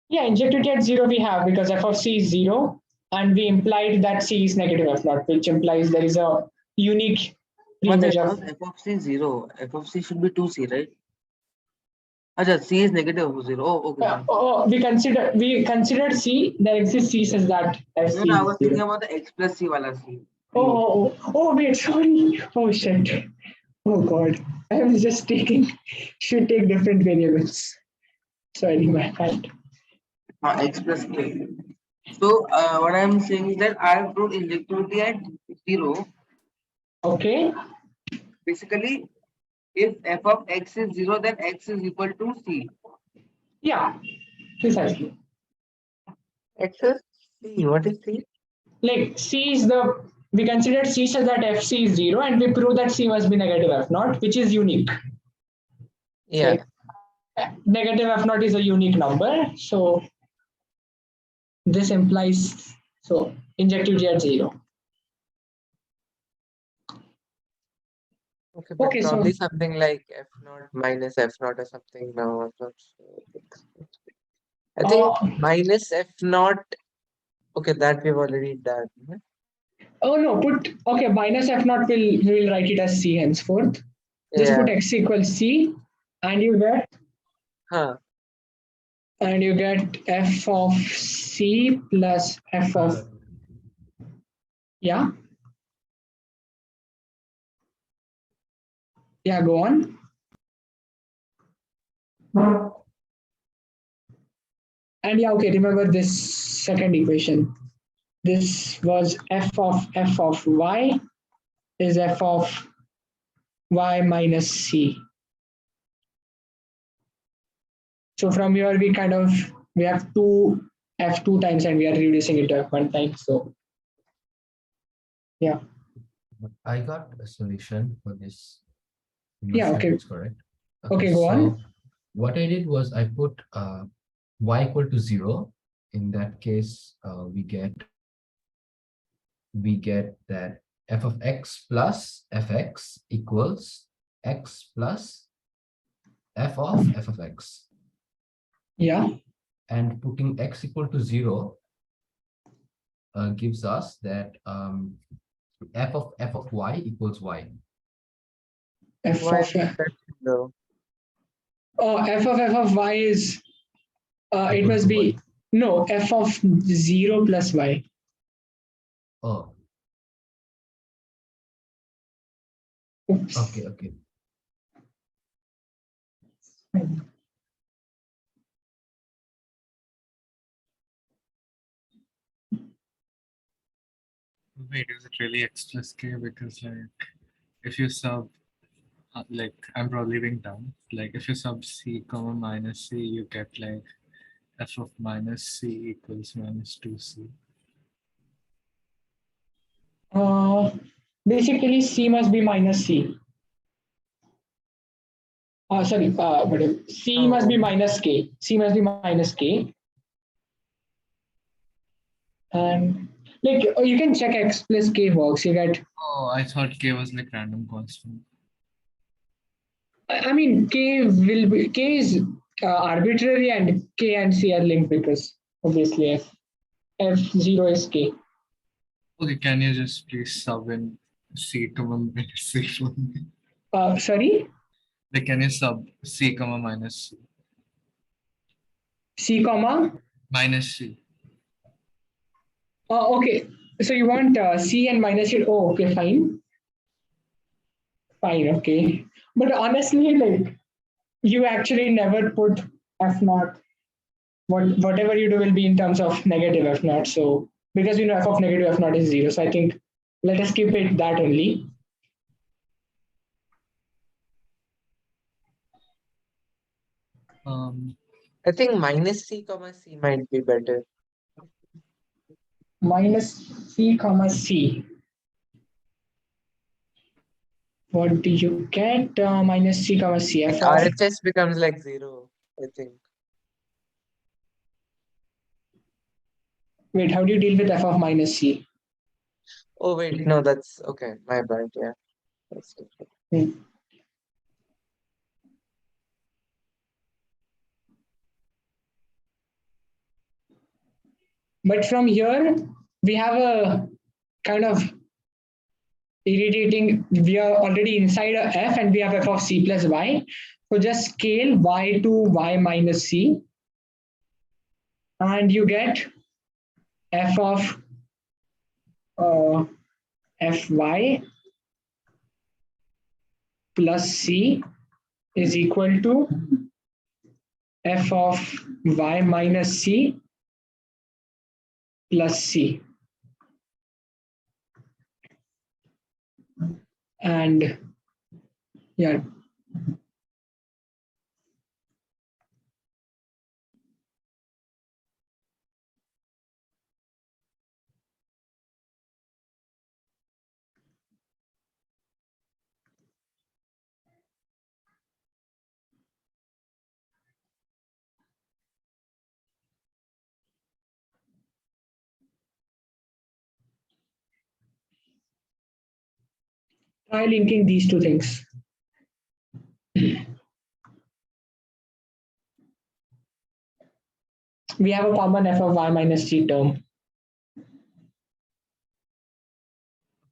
Yeah, injectivity at 0 we have because f of C is 0, and we implied that C is negative f naught, which implies there is a unique But image of. f of C is 0. F of C should be 2C, right? Acha, C is negative 0. Oh, okay. We considered C. There exists C says that f No, C no, I is was 0. thinking about the x plus C wala C. Oh, wait, sorry. Oh, shit. Oh, God. I was just should take different variables. Sorry, my bad. X plus K. So, what I am saying is that I have proved injectivity at 0. Okay. Basically, if f of x is 0, then x is equal to C. Yeah, precisely. X is C. What is C? Like C is we considered C says that FC is 0, and we prove that C must be negative F naught, which is unique. Yeah. Negative F naught is a unique number. So this implies, so injectivity at 0. Okay, but Okay, so probably something like F naught minus F naught or something now. I'm not sure. I think minus F naught. Okay, that we've already done. oh no, minus F naught we'll write it as C henceforth. Just put Yeah. x equals C, and you get f of C plus f of yeah. Yeah, go on. And yeah, okay, remember this second equation. This was f of y is f of y minus C. So from here we have two f2 times and we are reducing it to f1 times. So yeah. I got a solution for this. Yeah, okay. It's correct. Okay, go on. what I did was I put y equal to 0. In that case, we get that f of x plus fx equals x plus f of x. Yeah. And putting x equal to 0 gives us that f of y equals y. F Why of is that though? f of y is it Equal must to be y. no f of 0 plus y. Oh, Oops. okay. Wait, is it really x plus k? Because like, if you sub, like, I'm probably being dumb. Like, if you sub c comma minus c, you get like f of minus c equals minus 2c. Basically, c must be minus c. Sorry, whatever. C must be Oh, minus k. C must be minus k. And like you can check x plus k works. You get, Oh, I thought k was like random constant. I mean, k is arbitrary and k and c are linked because obviously f0 is k. Okay, can you just please sub in c comma minus c for me? Sorry, Like, can you sub c comma minus c? c comma. Minus c. Okay, so you want c and minus it. Oh, okay, fine. Fine, okay. But honestly, like you actually never put f naught. Whatever you do will be in terms of negative f naught. So because f of negative f naught is 0, so I think let us keep it that only. I think minus c comma c might be better. Minus c comma c. What do you get? Minus c comma c. F of, RHS becomes like 0, I think. wait, how do you deal with f of minus c? Oh wait, no, that's okay. My bad. Yeah, that's different. Hmm. But from here, we have a kind of irritating. We are already inside a f and we have f of c plus y. So just scale y to y minus c and you get f of fy plus c is equal to f of y minus c plus c. And yeah, try linking these two things. We have a common f of y minus c term.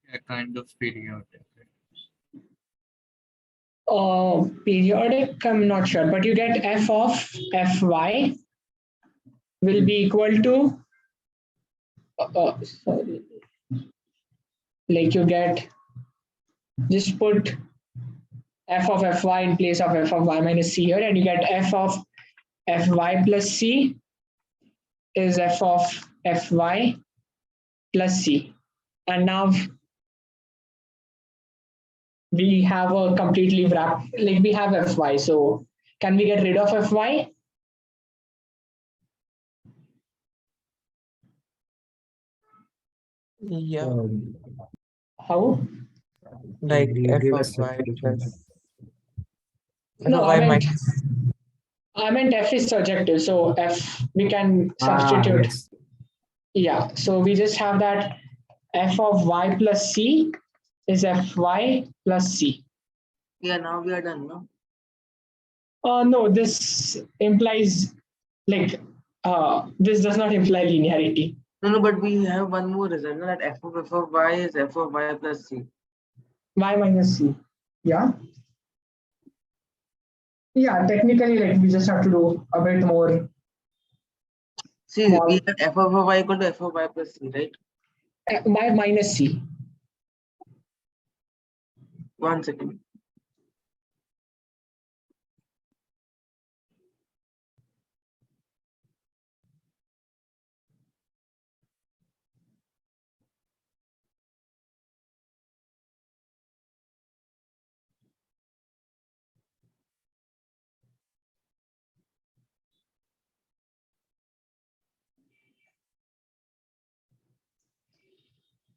Yeah, kind of periodic. Periodic, I'm not sure, but you get f of fy will be equal to, sorry, like you get, just put f of fy in place of f of y minus c here, and you get f of fy plus c is f of fy plus c. And now we have a completely wrapped, like we have fy. So can we get rid of fy? Yeah, How? like You f give of us y simplification. plus f No, of I y meant minus. I meant f is surjective, so f we can substitute. Yes. Yeah, so we just have that f of y plus c is fy plus c. Yeah, now we are done, no? No, this implies like this does not imply linearity. No, but we have one more result, no? That f of y is f of y plus c. Y minus c. Yeah. Yeah, technically, like we just have to do a bit more. See, Small. we have f of y equal to f of y plus c, right? Y minus c. 1 second.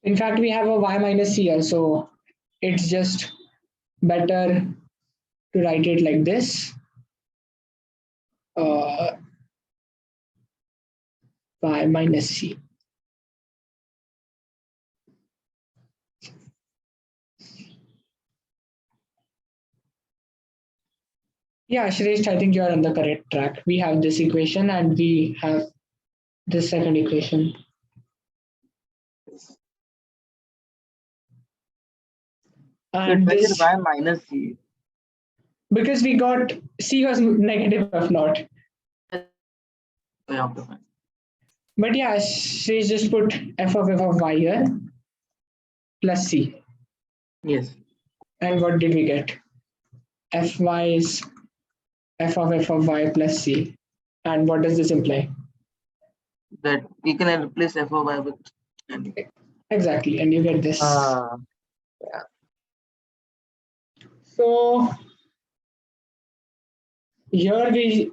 In fact, we have a y minus c here, so it's just better to write it like this. Y minus c. Yeah, Shresh, I think you are on the correct track. We have this equation and we have this second equation. And Why this, y minus c? because we got c was negative f naught. Yeah, okay, fine. But yeah, Shresh just put f of y here plus c. Yes. And what did we get? Fy is f of y plus c. And what does this imply? That we can replace f of y with n. Exactly, and you get this. Yeah. So here we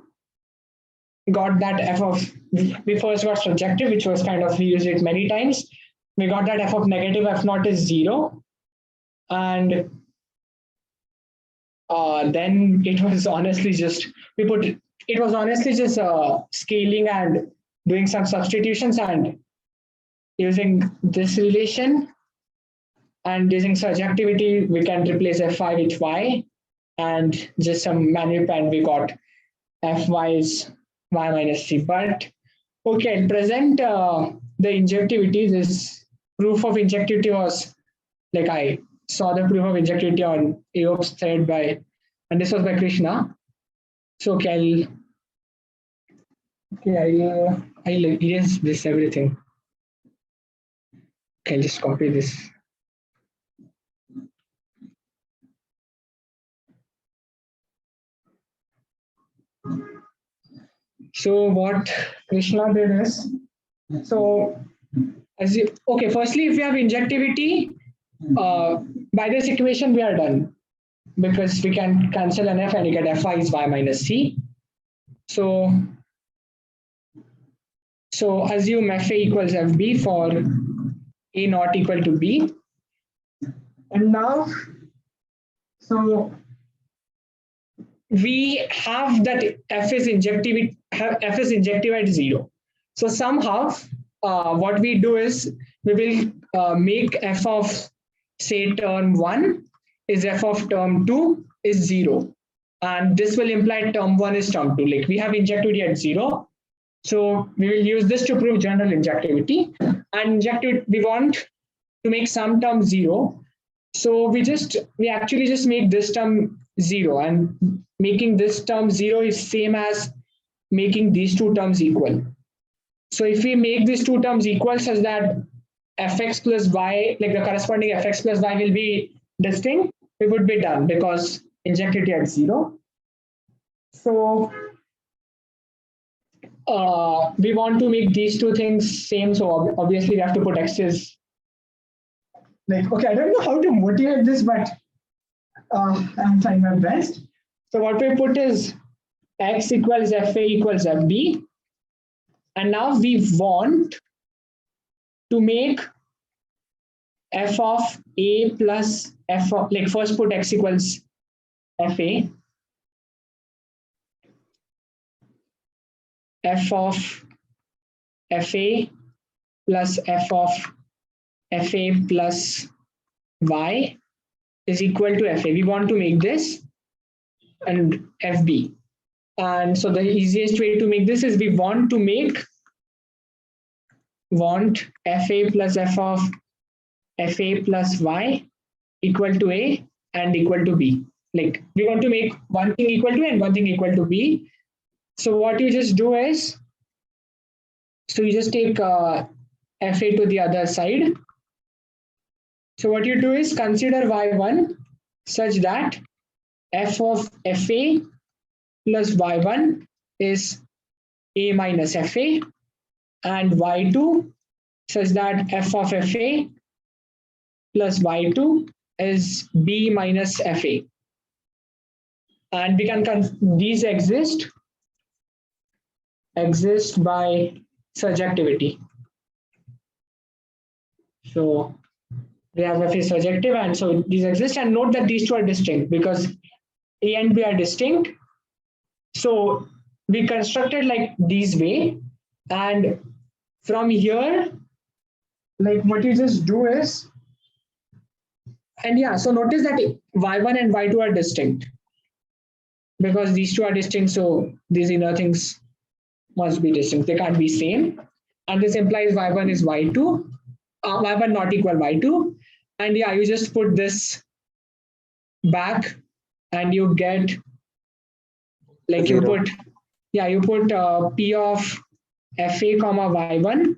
got that f of, we first got subjective, which was kind of, we used it many times. We got that f of negative f naught is 0. And then it was honestly just, it was honestly just scaling and doing some substitutions and using this relation and using surjectivity, we can replace fy with y and just some manip and we got fy is y minus c. But okay, at present, the injectivity, this proof of injectivity was like I saw the proof of injectivity on Ayoob's thread by, and this was by Krishna. So okay, I'll erase this everything. Okay, I'll just copy this. So what Krishna did is, so as you, okay, firstly, if we have injectivity, by this equation we are done because we can cancel an f and you get fy is y minus c. So assume fa equals fb for a not equal to b. And now, so we have that f is injective at 0. So somehow what we do is we will make f of say term 1 is f of term 2 is 0. And this will imply term 1 is term 2. Like we have injectivity at 0. So we will use this to prove general injectivity. And injectivity, we want to make some term 0. So we actually just make this term 0, and making this term 0 is same as making these two terms equal. So if we make these two terms equal such that fx plus y, like the corresponding fx plus y will be distinct, we would be done because injectivity at 0. So we want to make these two things same. So obviously we have to put x's. Like, okay, I don't know how to motivate this, but I'm trying my best. So what we put is x equals fa equals fb. And now we want to make f of a plus f of, like first put x equals fa. f of fa plus f of fa plus y is equal to fa. We want to make this and fb. And so the easiest way to make this is we want fa plus f of fa plus y equal to a and equal to b. Like we want to make one thing equal to a and one thing equal to b. So what you just do is, so you just take fa to the other side. So what you do is consider y1 such that f of fa plus y1 is a minus fa, and y2 such that f of fa plus y2 is b minus fa. And we can these exist by surjectivity. So we have fa surjective, and so these exist. And note that these two are distinct because a and b are distinct. So we constructed like this way, and from here, like what you just do is, and yeah, so notice that y1 and y2 are distinct because these two are distinct. So these inner things must be distinct. They can't be same. And this implies y1 is y2, y1 not equal y2. And yeah, you just put this back and you get, like you put, yeah, you put p of fa comma y1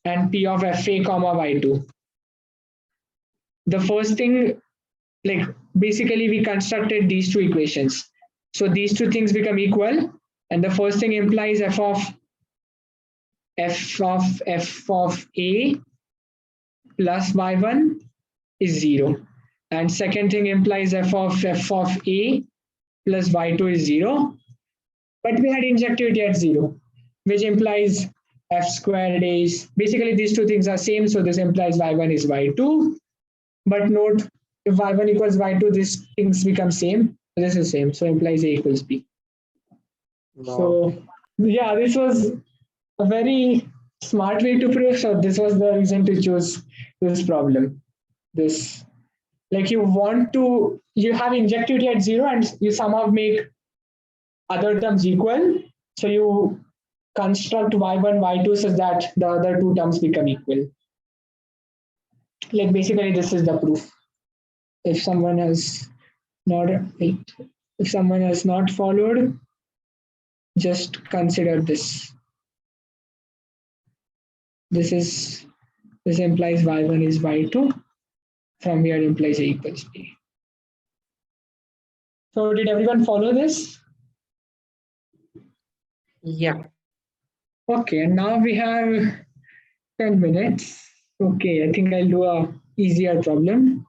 and p of fa comma y2. The first thing, like basically we constructed these two equations. So these two things become equal. And the first thing implies f of a plus y1 is 0. And second thing implies f of a plus y2 is 0. But we had injectivity at 0, which implies f squared is, basically these two things are same. So this implies y1 is y2. But note, if y1 equals y2, these things become same. This is same. So implies a equals b. Wow. So yeah, this was a very smart way to prove. So this was the reason to choose this problem. This, like you want to, you have injectivity at 0 and you somehow make other terms equal. So you construct y1, y2 such that the other two terms become equal. Like basically this is the proof. If someone has not, if someone has not followed, just consider this. This implies y1 is y2. From here implies a equals b. So did everyone follow this? Yeah. Okay, and now we have 10 minutes. Okay, I think I'll do a easier problem.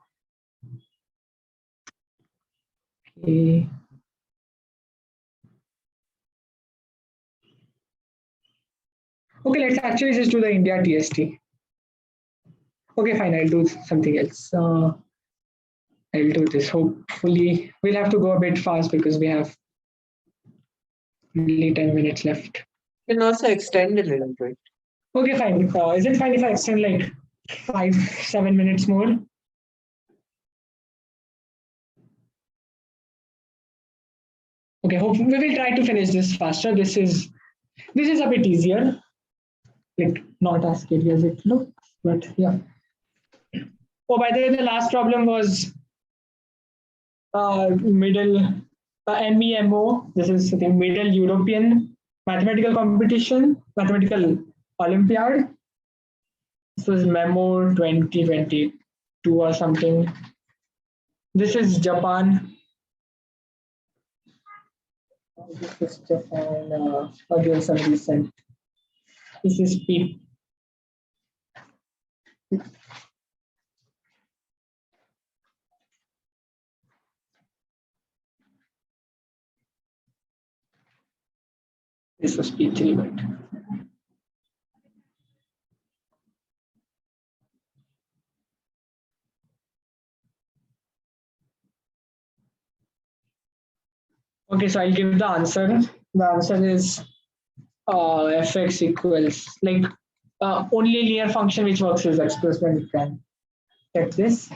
Okay. Okay, let's actually just do the India TST. Okay, fine, I'll do something else. I'll do this. Hopefully, we'll have to go a bit fast because we have only 10 minutes left. You can also extend a little bit. Okay, fine. Is it fine if I extend like 5-7 minutes more? Okay, hopefully we will try to finish this faster. This is a bit easier. Like not as scary as it looks, but yeah. Oh, by the way, the last problem was MEMO. This is the Middle European Mathematical Competition, Mathematical Olympiad. This was MEMO 2022 or something. This is Japan. This is Japan. Again, some recent. This is P. This was P3, but okay, so I'll give the answer. The answer is fx equals like only linear function which works is expressed when you can check this.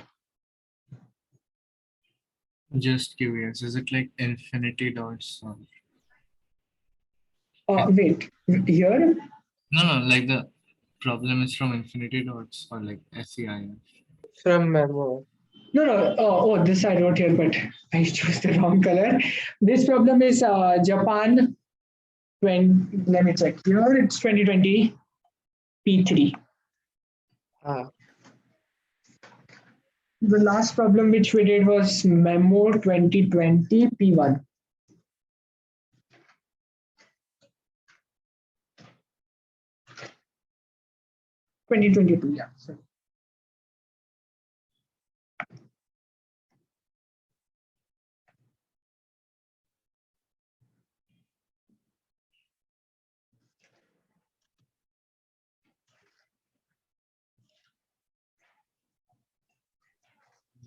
Just curious, is it like infinity dots? Wait, here? No, like the problem is from infinity dots or like SEIF. From memo. No. Oh, this I wrote here, but I chose the wrong color. This problem is Japan. Let me check. Here it's 2020 P3. Ah, The last problem which we did was Memo 2020 P1. (2022), yeah. So,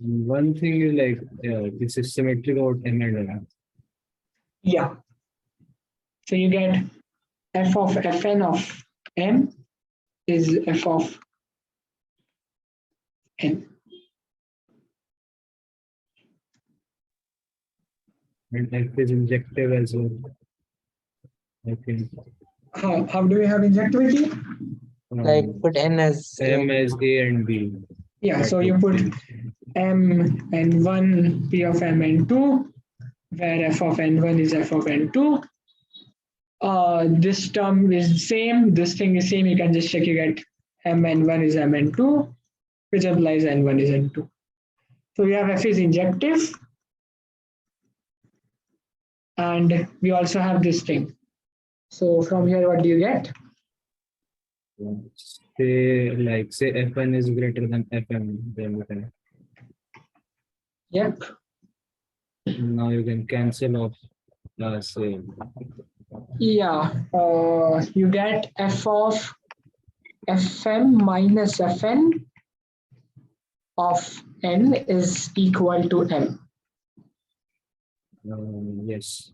One thing is like this is symmetric about M and N. yeah. So you get f of fn of m is f of n. And F is injective as well. I think. How do we have injectivity? like put n as M as A and B. Yeah, so you put m and 1 p of m and 2, where f of n1 is f of n2. This term is same, this thing is same, you can just check, you get m n1 is m n2, which implies n1 is n2. So we have f is injective, and we also have this thing. So from here, what do you get? Say F1 is greater than Fm, then you can. Yep. Now you can cancel off. Say Yeah. You get f of fm minus fn of n is equal to m. yes.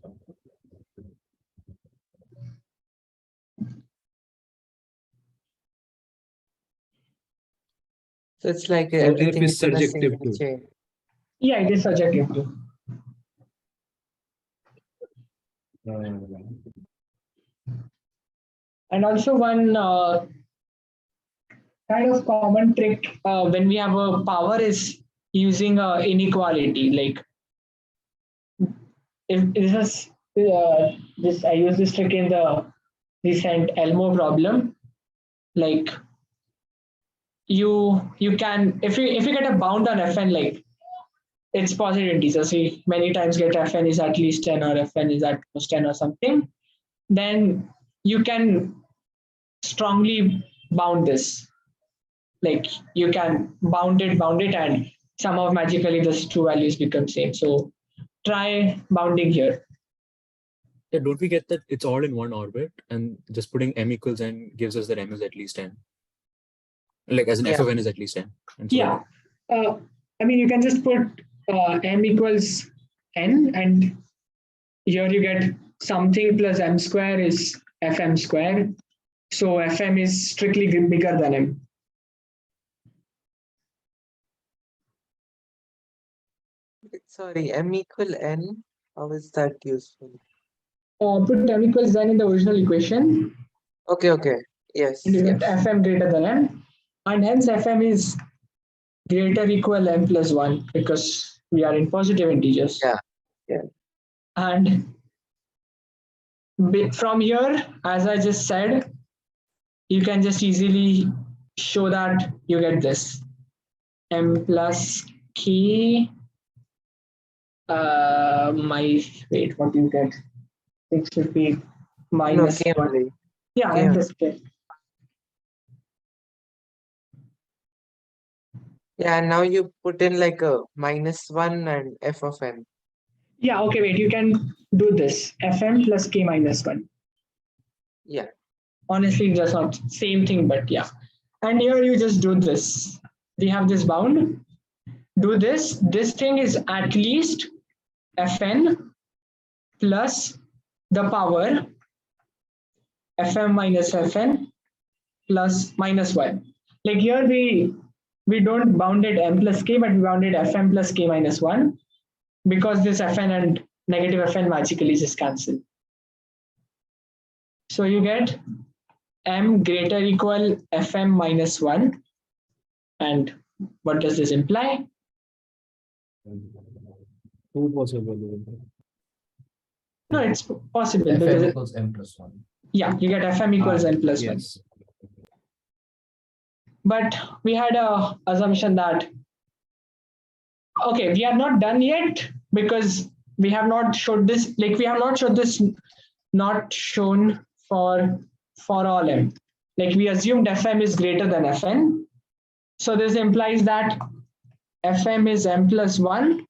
So it's like So everything F is in a surjective single too. chain. Yeah, it is surjective too. And also one kind of common trick when we have a power is using inequality. Like if this I use this trick in the recent Elmo problem. Like you can if you get a bound on fn, like it's positive integers. So many times get fn is at least 10 or fn is at most 10 or something. Then you can strongly bound this. Like you can bound it, and somehow magically those two values become same. So try bounding here. Yeah, don't we get that it's all in one orbit and just putting m equals n gives us that m is at least n? Like as an f of n is at least n. And so Yeah. I mean, you can just put m equals n, and here you get something plus m square is fm square. So fm is strictly bigger than m. Sorry, m equal n. How is that useful? Put m equals n in the original equation. Okay. Yes. And you Yes. get fm greater than m, and hence fm is greater equal m plus 1 because we are in positive integers. Yeah. And from here, as I just said, you can just easily show that you get this m plus k. What do you get? It should be minus K 1. only. Yeah, K m only. plus k. Yeah, now you put in like a -1 and f of n. Yeah, okay, wait, you can do this. fm plus k minus 1. Yeah. Honestly, just not same thing, but yeah. And here you just do this. We have this bound. Do this. This thing is at least fn plus the power fm minus fn plus minus 1. Like here we don't bounded m plus k, but we bounded fm plus k minus 1 because this fn and negative fn magically just cancel. So you get m greater equal fm minus 1. And what does this imply? Two possible. No, it's possible. fm because equals m plus 1. yeah, you get fm equals n plus 1. Yes. But we had a assumption that, okay, we are not done yet because we have not showed this, like we have not showed this not shown for all m. Like we assumed fm is greater than fn. So this implies that fm is m plus 1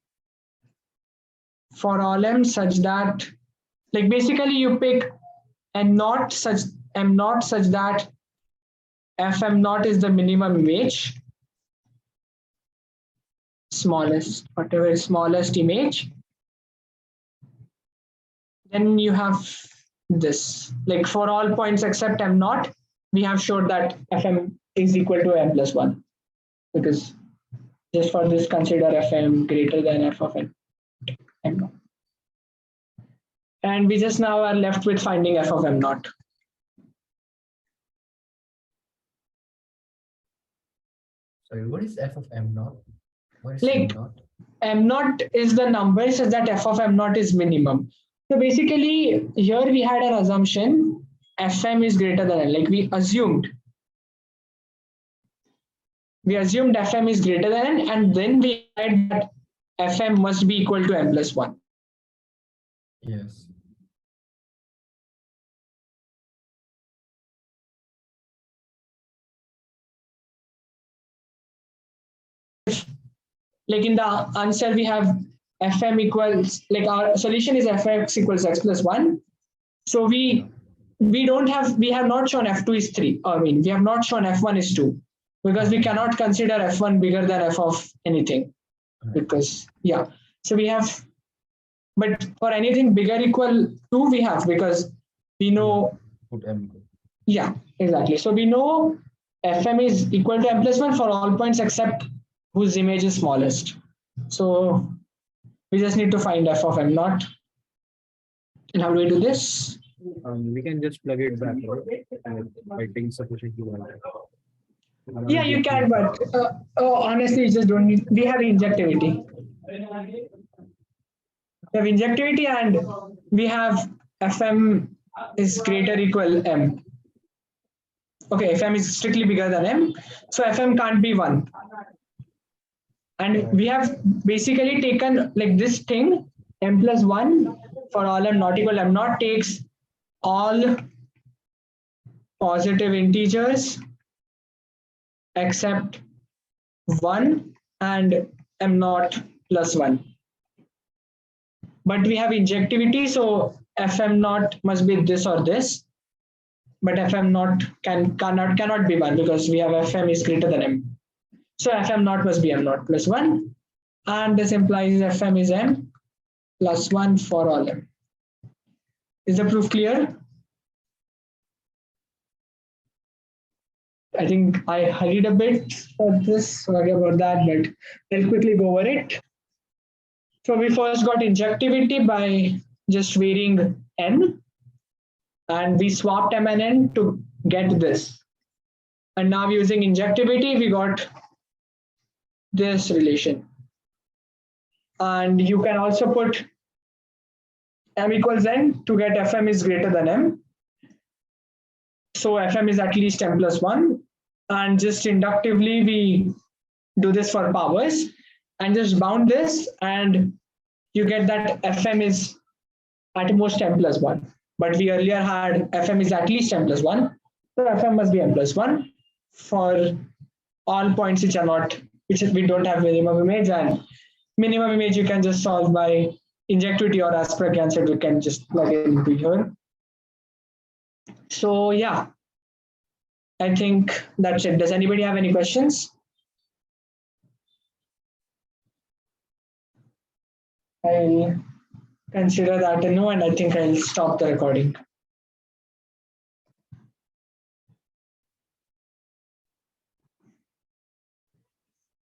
for all m such that, like basically you pick m naught such that fm naught is the minimum image, smallest, whatever is smallest image. Then you have this, like for all points except m naught, we have showed that fm is equal to m plus 1, because just for this consider fm greater than f of n m naught. And we just now are left with finding f of m naught. Sorry, what is f of m naught? What is Like- m naught? M naught is the number such that f of m naught is minimum. So basically here we had an assumption fm is greater than n, like we assumed fm is greater than n, and then we had that fm must be equal to m plus 1. Yes. Like in the answer we have fm equals, like our solution is fx equals x plus 1. So we have not shown f2 is 3. I mean, we have not shown f1 is 2 because we cannot consider f1 bigger than f of anything, because yeah. So we have, but for anything bigger equal 2 we have, because we know, Put m. yeah, exactly. So we know fm is equal to m plus 1 for all points except whose image is smallest. So we just need to find f of m naught. And how do we do this? We can just plug it back, right? By taking sufficiently long. Yeah, you can, but honestly, you just don't need. We have injectivity. We have injectivity, and we have fm is greater equal m. Okay, fm is strictly bigger than m, so fm can't be 1. And we have basically taken like this thing, m plus 1 for all m not equal m naught takes all positive integers except 1 and m naught plus 1. But we have injectivity, so fm naught must be this or this. But fm naught cannot be 1 because we have fm is greater than m. So fm naught must be m naught plus 1. And this implies fm is m plus 1 for all m. Is the proof clear? I think I hurried a bit for this, sorry about that, but I'll quickly go over it. So we first got injectivity by just varying n, and we swapped m and n to get this. And now using injectivity, we got this relation. And you can also put m equals n to get fm is greater than m. So fm is at least m plus 1. And just inductively, we do this for powers and just bound this, and you get that fm is at most m plus 1. But we earlier had fm is at least m plus 1. So fm must be m plus 1 for all points which are not, which we don't have minimum image, and minimum image you can just solve by injectivity, or as per Jan said, we can just plug it into here. So yeah, I think that's it. Does anybody have any questions? I'll consider that a no, and I think I'll stop the recording.